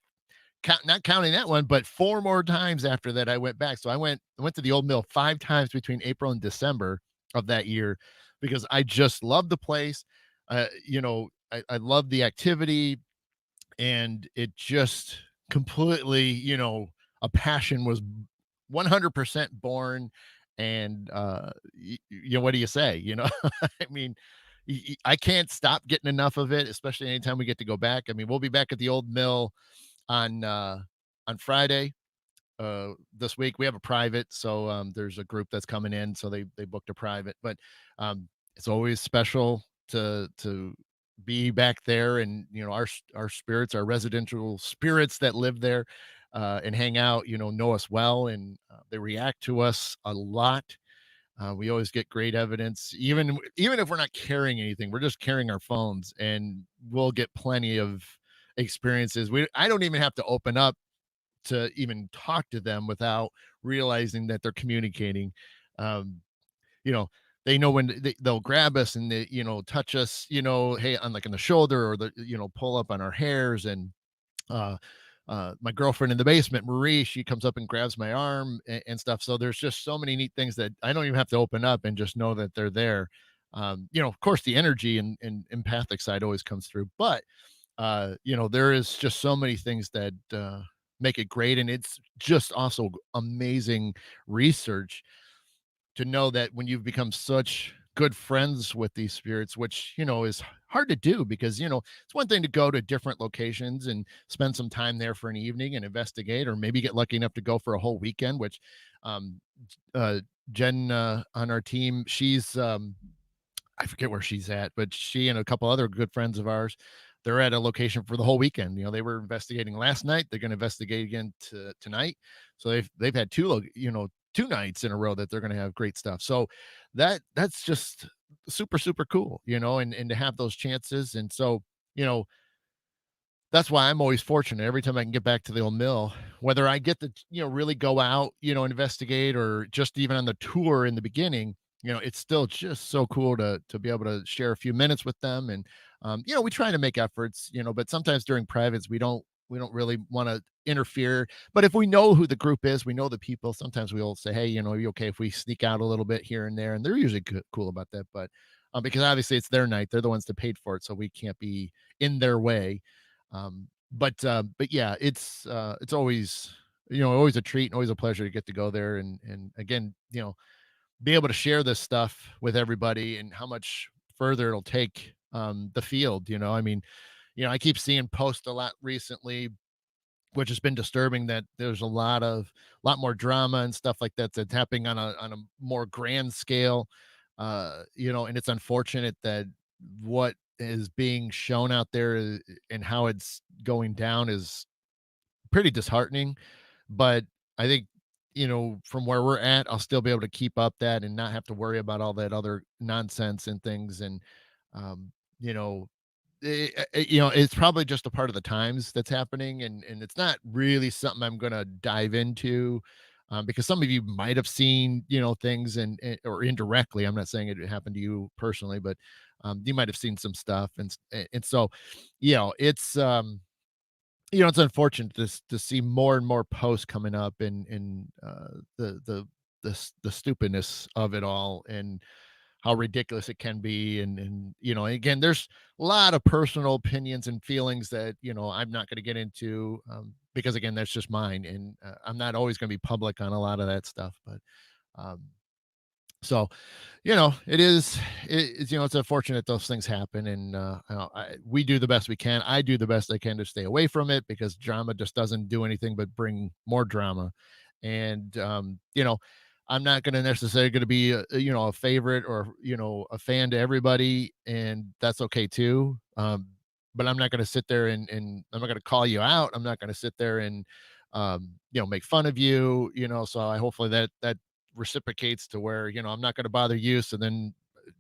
not counting that one, but four more times after that I went back. So I went to the old mill 5 times between April and December of that year, because I just loved the place. I love the activity, and it just completely, a passion was 100% born. And what do you say? I mean, I can't stop getting enough of it, especially anytime we get to go back. I mean, we'll be back at the old mill on on Friday this week. We have a private, so there's a group that's coming in, so they booked a private. But um it's always special to be back there. And our spirits, our residential spirits that live there and hang out, know us well. And they react to us a lot. We always get great evidence, even if we're not carrying anything. We're just carrying our phones, and we'll get plenty of experiences. I don't even have to open up to even talk to them without realizing that they're communicating. Um, you know, they know when they'll grab us, and they, touch us, hey, on like in the shoulder, or pull up on our hairs. And uh my girlfriend in the basement, Marie, she comes up and grabs my arm, and stuff. So there's just so many neat things that I don't even have to open up and just know that they're there. Of course, the energy and empathic side always comes through. But there is just so many things that make it great. And it's just also amazing research to know that when you've become such good friends with these spirits, which is hard to do, because it's one thing to go to different locations and spend some time there for an evening and investigate, or maybe get lucky enough to go for a whole weekend. Which um uh Jen, on our team, she's I forget where she's at, but she and a couple other good friends of ours, they're at a location for the whole weekend. They were investigating last night. They're going to investigate again tonight. So they've had 2 nights in a row that they're going to have great stuff. So that's just super super cool. And to have those chances. And so you know that's why I'm always fortunate every time I can get back to the old mill, whether I get to, really go out, investigate, or just even on the tour in the beginning. It's still just so cool to be able to share a few minutes with them. And we try to make efforts, but sometimes during privates we don't really want to interfere. But if we know who the group is, we know the people, sometimes we'll say, hey, are you okay if we sneak out a little bit here and there? And they're usually cool about that. But because obviously it's their night, they're the ones that paid for it, so we can't be in their way. But yeah, it's always, always a treat and always a pleasure to get to go there. And again, be able to share this stuff with everybody, and how much further it'll take the field. I mean, I keep seeing posts a lot recently, which has been disturbing, that there's a lot more drama and stuff like that that's happening on a more grand scale. And it's unfortunate that what is being shown out there and how it's going down is pretty disheartening. But I think, from where we're at, I'll still be able to keep up that and not have to worry about all that other nonsense and things. And um, you know, it's probably just a part of the times that's happening, and it's not really something I'm gonna dive into, because some of you might have seen, things, or indirectly. I'm not saying it happened to you personally, but you might have seen some stuff. And so, it's unfortunate to see more and more posts coming up, and the stupidness of it all. And how ridiculous it can be. And again, there's a lot of personal opinions and feelings that I'm not going to get into, because again, that's just mine, and I'm not always going to be public on a lot of that stuff. But um, so it is, it's unfortunate those things happen. And we do the best we can. I do the best I can to stay away from it, because drama just doesn't do anything but bring more drama. And I'm not going to necessarily going to be a favorite, or a fan to everybody, and that's okay too. But I'm not going to sit there and I'm not going to call you out. I'm not going to sit there and make fun of you. So I hopefully that reciprocates to where I'm not going to bother you, so then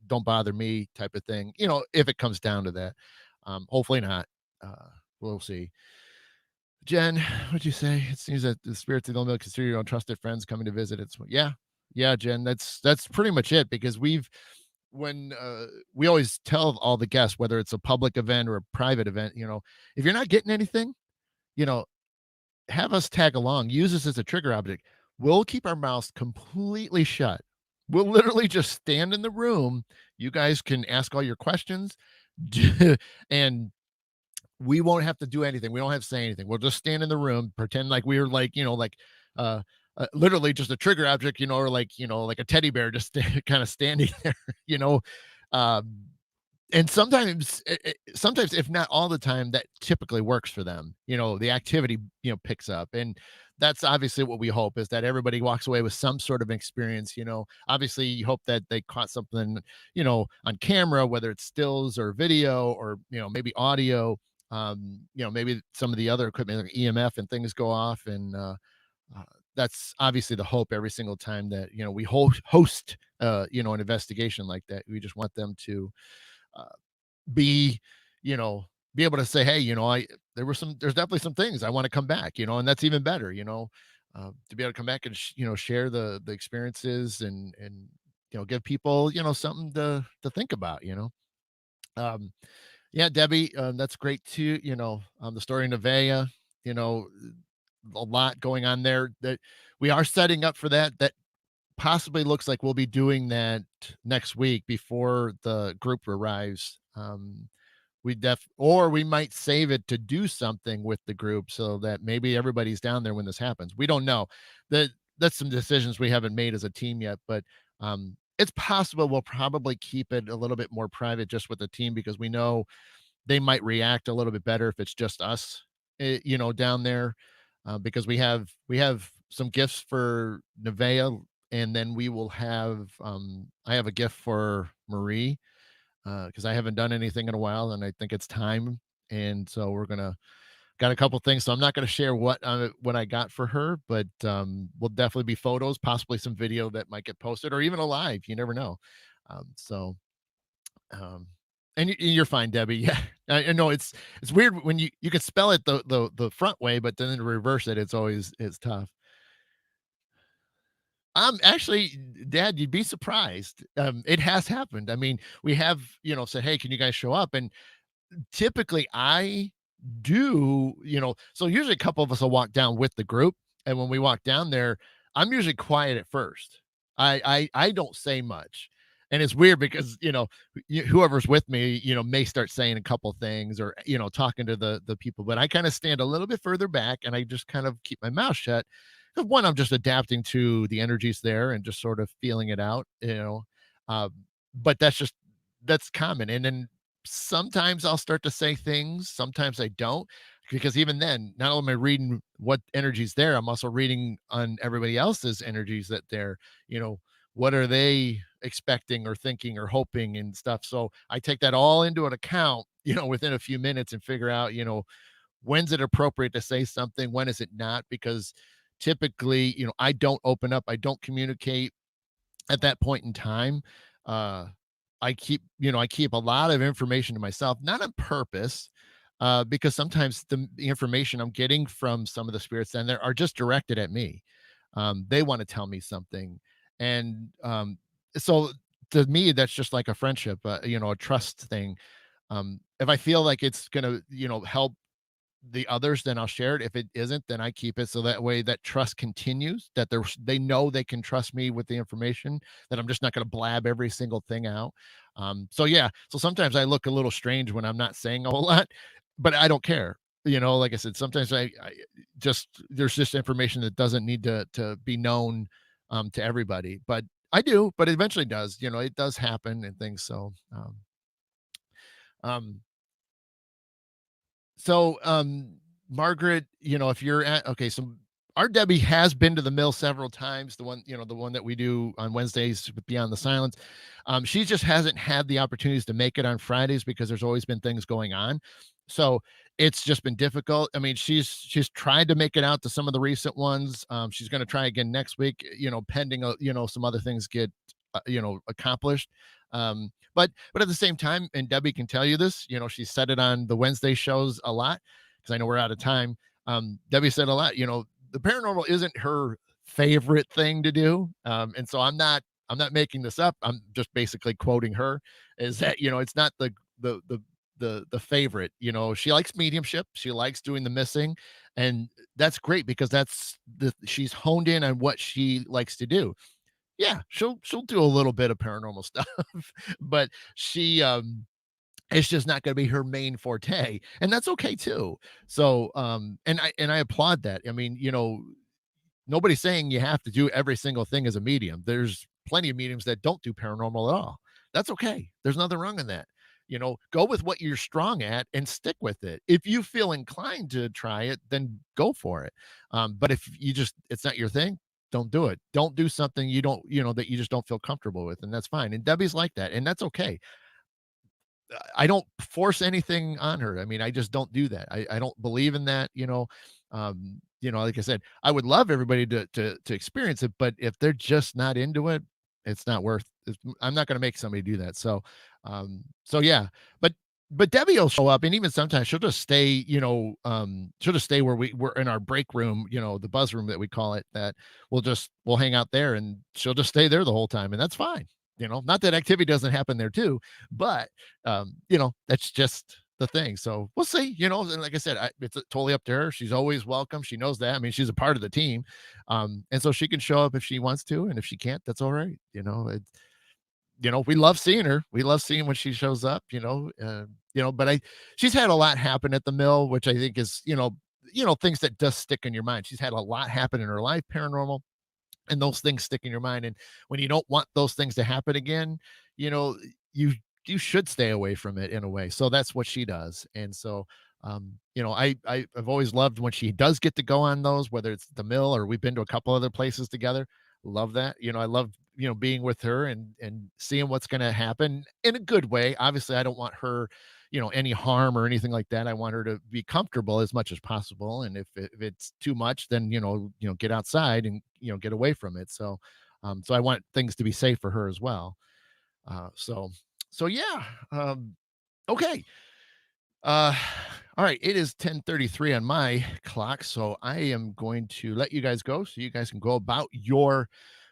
don't bother me, type of thing, if it comes down to that. Hopefully not. We'll see. Jen, what'd you say? It seems that the spirits of the milk consider your own trusted friends coming to visit. It's yeah, yeah, Jen. That's pretty much it, because when we always tell all the guests, whether it's a public event or a private event, if you're not getting anything, you know, have us tag along, use this as a trigger object. We'll keep our mouths completely shut. We'll literally just stand in the room. You guys can ask all your questions, and we won't have to do anything. We don't have to say anything. We'll just stand in the room, pretend like we were like, uh, literally just a trigger object, or like, like a teddy bear, just kind of standing there, you know. Um, and sometimes, if not all the time, that typically works for them. The activity picks up, and that's obviously what we hope, is that everybody walks away with some sort of experience. Obviously you hope that they caught something on camera, whether it's stills or video, or maybe audio. Maybe some of the other equipment like EMF and things go off, and uh, that's obviously the hope every single time that we host an investigation like that. We just want them to uh, be, you know, be able to say, hey, there's definitely some things I want to come back, and that's even better, to be able to come back and share the experiences, and give people something to think about. Um, yeah, Debbie, that's great too. The story in Nevaeh, you know, a lot going on there that we are setting up for that possibly looks like we'll be doing that next week before the group arrives. Or we might save it to do something with the group, so that maybe everybody's down there when this happens. We don't know. That's some decisions we haven't made as a team yet, but it's possible we'll probably keep it a little bit more private just with the team, because we know they might react a little bit better if it's just us, down there, because we have some gifts for Nevaeh, and then we will have I have a gift for Marie, because I haven't done anything in a while, and I think it's time. And so we're gonna got a couple things. So I'm not gonna share what I got for her, but will definitely be photos, possibly some video that might get posted, or even a live. You never know. So um, and you're fine, Debbie. Yeah, I know it's weird when you can spell it the front way, but then to reverse it, it's tough. Actually, Dad, you'd be surprised. It has happened. I mean, we have said, hey, can you guys show up? And typically I do, so usually a couple of us will walk down with the group. And when we walk down there, I'm usually quiet at first. I don't say much. And it's weird because, whoever's with me, may start saying a couple things, or, talking to the people, but I kind of stand a little bit further back, and I just kind of keep my mouth shut. 'Cause one, I'm just adapting to the energies there and just sort of feeling it out, um, but that's common. And then sometimes I'll start to say things, sometimes I don't, because even then, not only am I reading what energy's there, I'm also reading on everybody else's energies that they're, you know, what are they expecting or thinking or hoping and stuff. So I take that all into an account, within a few minutes, and figure out, when's it appropriate to say something, when is it not? Because typically, I don't open up, I don't communicate at that point in time. uh I keep a lot of information to myself, not on purpose, because sometimes the information I'm getting from some of the spirits down there are just directed at me. They want to tell me something, and so to me that's just like a friendship, a trust thing. If I feel like it's gonna help the others, then I'll share it. If it isn't, then I keep it. So that way that trust continues, that they know they can trust me with the information, that I'm just not going to blab every single thing out. So yeah, so sometimes I look a little strange when I'm not saying a whole lot, but I don't care. Like I said, sometimes I just there's just information that doesn't need to be known to everybody. But I do, but it eventually does. It does happen and things. Um So, Margaret, if you're at okay, so our Debbie has been to the mill several times, the one that we do on Wednesdays with Beyond the Silence. She just hasn't had the opportunities to make it on Fridays because there's always been things going on. So it's just been difficult. I mean, she's tried to make it out to some of the recent ones. She's going to try again next week, pending, some other things get, accomplished. But at the same time, and Debbie can tell you this, she said it on the Wednesday shows a lot because I know we're out of time. Debbie said a lot, the paranormal isn't her favorite thing to do. And so I'm not making this up. I'm just basically quoting her is that, it's not the the the favorite. She likes mediumship, she likes doing the missing, and that's great because she's honed in on what she likes to do. Yeah, she'll do a little bit of paranormal stuff, but it's just not gonna be her main forte, and that's okay too. So, and I applaud that. I mean, nobody's saying you have to do every single thing as a medium. There's plenty of mediums that don't do paranormal at all. That's okay. There's nothing wrong in that. Go with what you're strong at and stick with it. If you feel inclined to try it, then go for it. But if it's not your thing, don't do it. Don't do something that you just don't feel comfortable with, and that's fine. And Debbie's like that, and that's okay. I don't force anything on her. I mean, I just don't do that. I don't believe in that. Like I said, I would love everybody to experience it, but if they're just not into it, it's not worth it. I'm not going to make somebody do that. So yeah, but Debbie will show up, and even sometimes she'll just stay, she'll just stay where we're in our break room, the buzz room that we call it, that we'll hang out there, and she'll just stay there the whole time, and that's fine. Not that activity doesn't happen there too, but that's just the thing. So we'll see, and like I said, it's totally up to her. She's always welcome. She knows that. I mean, she's a part of the team. And so she can show up if she wants to, and if she can't, that's all right. We love seeing her. We love seeing when she shows up, but she's had a lot happen at the mill, which I think is, things that does stick in your mind. She's had a lot happen in her life, paranormal, and those things stick in your mind. And when you don't want those things to happen again, you know, you you should stay away from it in a way. So that's what she does. And so I've always loved when she does get to go on those, whether it's the mill or we've been to a couple other places together. Love that. I love being with her and seeing what's going to happen in a good way. Obviously, I don't want her any harm or anything like that. I want her to be comfortable as much as possible, and if it's too much, then get outside and get away from it. So I want things to be safe for her as well. Uh so so yeah. Okay. uh all right, it is 10:33 on my clock, so I am going to let you guys go so you guys can go about your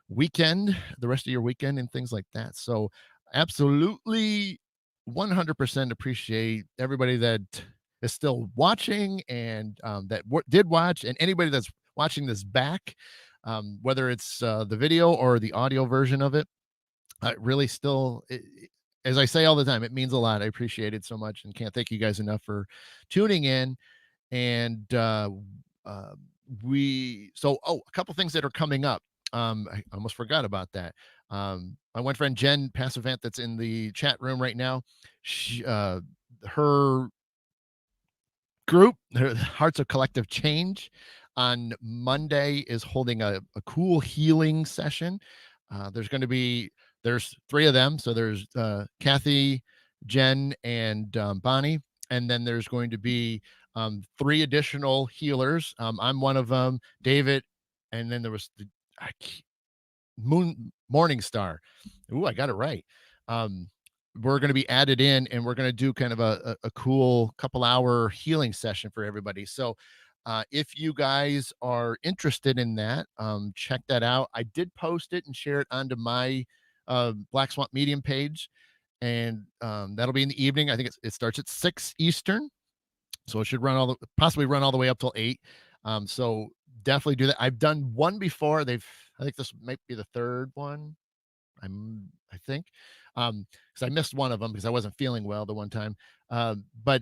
weekend, the rest of your weekend and things like that. So absolutely 100% appreciate everybody that is still watching, and that did watch, and anybody that's watching this back, whether it's the video or the audio version of it. Really still, as I say all the time, it means a lot. I appreciate it so much and can't thank you guys enough for tuning in. And uh, a couple things that are coming up. I almost forgot about that. My one friend Jen Passavant, that's in the chat room right now. Her group, her Hearts of Collective Change, on Monday is holding a cool healing session. There's three of them. So there's Kathy, Jen, and Bonnie. And then there's going to be three additional healers. I'm one of them, David, and then there was I Morning Star. Ooh, I got it right. We're going to be added in, and we're going to do kind of a cool couple-hour healing session for everybody. So if you guys are interested in that, check that out. I did post it and share it onto my Black Swamp Medium page, and that'll be in the evening. I think it starts at 6 Eastern. So it should possibly run all the way up till 8. So definitely do that. I've done one before. I think this might be the third one. I think, because I missed one of them because I wasn't feeling well the one time. But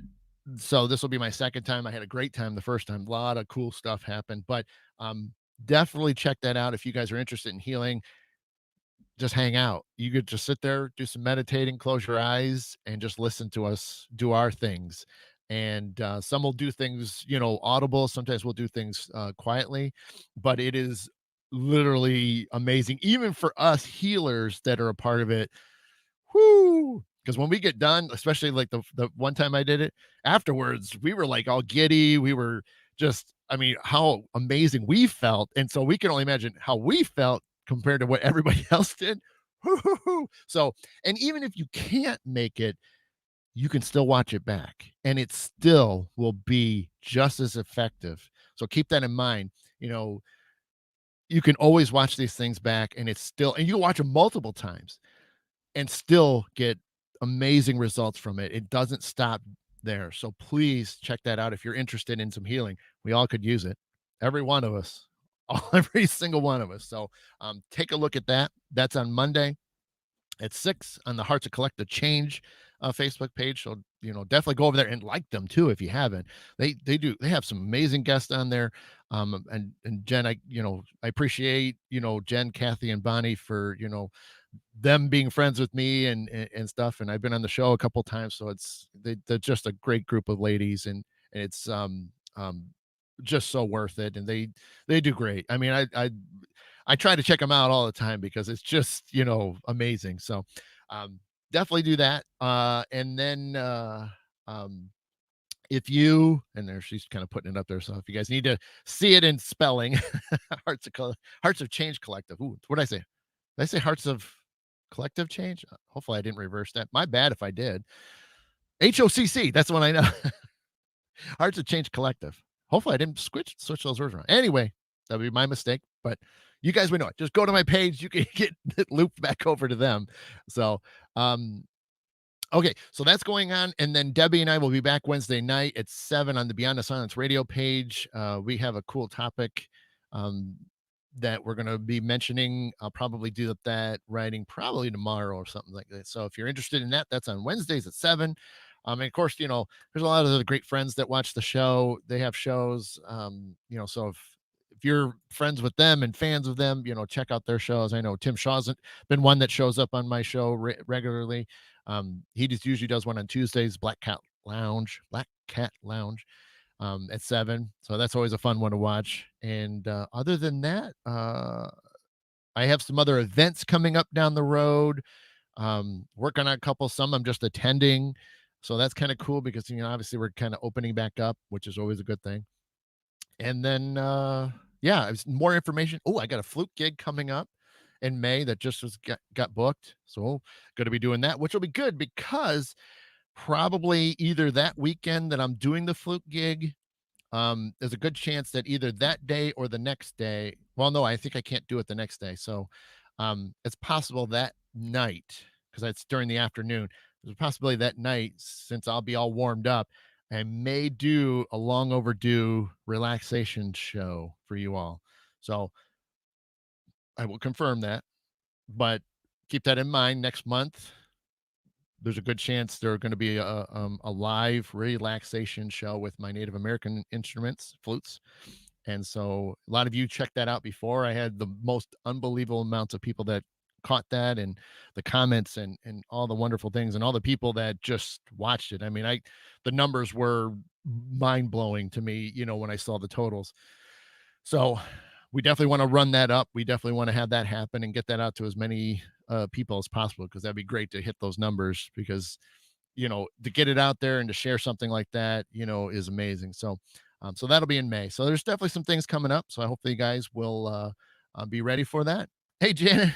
so this will be my second time. I had a great time the first time. A lot of cool stuff happened, but um, definitely check that out if you guys are interested in healing. Just hang out. You could just sit there, do some meditating, close your eyes, and just listen to us do our things. And some will do things, audible. Sometimes we'll do things quietly, but it is literally amazing, even for us healers that are a part of it. Whoo! Because when we get done, especially like the one time I did it, afterwards, we were like all giddy. We were just, I mean, how amazing we felt. And so we can only imagine how we felt compared to what everybody else did. Woo-hoo-hoo. So, and even if you can't make it, you can still watch it back and it still will be just as effective. So keep that in mind. You know, you can always watch these things back and it's still, and you can watch them multiple times and still get amazing results from it. It doesn't stop there. So please check that out if you're interested in some healing. We all could use it. Every one of us. Every single one of us. So take a look at that. That's on Monday at 6 on the Hearts of Collective Change Facebook page. So, definitely go over there and like them too if you haven't. They have some amazing guests on there. And Jen, I appreciate, Jen, Kathy, and Bonnie for, them being friends with me and stuff. And I've been on the show a couple times, so they're just a great group of ladies, and it's just so worth it. And they do great. I mean, I try to check them out all the time because it's just amazing. So definitely do that. And then um, if you and there she's kind of putting it up there. So if you guys need to see it in spelling, Hearts of Change Collective. Ooh, what did I say? Did I say Hearts of Collective Change? Hopefully I didn't reverse that. My bad if I did. HOCC, that's the one I know. Hearts of Change Collective. Hopefully I didn't switch those words around. Anyway, that would be my mistake, but you guys would know it. Just go to my page. You can get looped back over to them. So, okay, so that's going on. And then Debbie and I will be back Wednesday night at 7 on the Beyond the Silence radio page. We have a cool topic um, that we're going to be mentioning. I'll probably do that writing probably tomorrow or something like that. So if you're interested in that, that's on Wednesdays at 7. And of course, there's a lot of the great friends that watch the show. They have shows, so if you're friends with them and fans of them, check out their shows. I know Tim Shaw's been one that shows up on my show regularly. He just usually does one on Tuesdays, Black Cat Lounge, at 7. So that's always a fun one to watch. And other than that, I have some other events coming up down the road. Working on a couple, some I'm just attending. So that's kind of cool because, obviously we're kind of opening back up, which is always a good thing. And then, yeah, it's more information. Oh, I got a flute gig coming up in May that just got booked. So going to be doing that, which will be good because probably either that weekend that I'm doing the flute gig, there's a good chance that either that day or the next day. Well, no, I think I can't do it the next day. So, it's possible that night because it's during the afternoon. There's a possibility that night, since I'll be all warmed up, I may do a long overdue relaxation show for you all. So I will confirm that, but keep that in mind. Next month, there's a good chance there's going to be a live relaxation show with my Native American instruments, flutes. And so a lot of you checked that out before. I had the most unbelievable amounts of people that caught that, and the comments and all the wonderful things, and all the people that just watched it. I mean, the numbers were mind blowing to me, when I saw the totals. So we definitely want to run that up. We definitely want to have that happen and get that out to as many people as possible, because that'd be great to hit those numbers, because to get it out there and to share something like that, is amazing. So so that'll be in May. So there's definitely some things coming up. So I hope that you guys will be ready for that. Hey, Janet,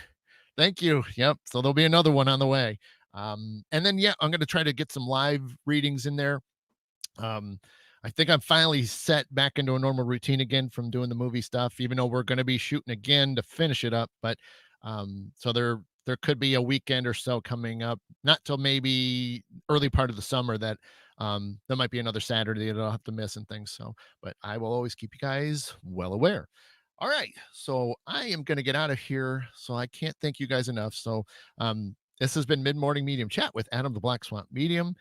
thank you. Yep. So there'll be another one on the way. And then, yeah, I'm going to try to get some live readings in there. I think I'm finally set back into a normal routine again from doing the movie stuff, even though we're going to be shooting again to finish it up. But so they're there could be a weekend or so coming up, not till maybe early part of the summer that there might be another Saturday that I'll have to miss and things. So, but I will always keep you guys well aware. All right. So I am going to get out of here. So I can't thank you guys enough. So this has been Mid Morning Medium Chat with Adam the Black Swamp Medium.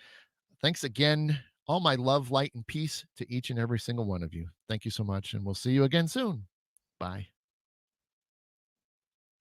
Thanks again. All my love, light, and peace to each and every single one of you. Thank you so much. And we'll see you again soon. Bye.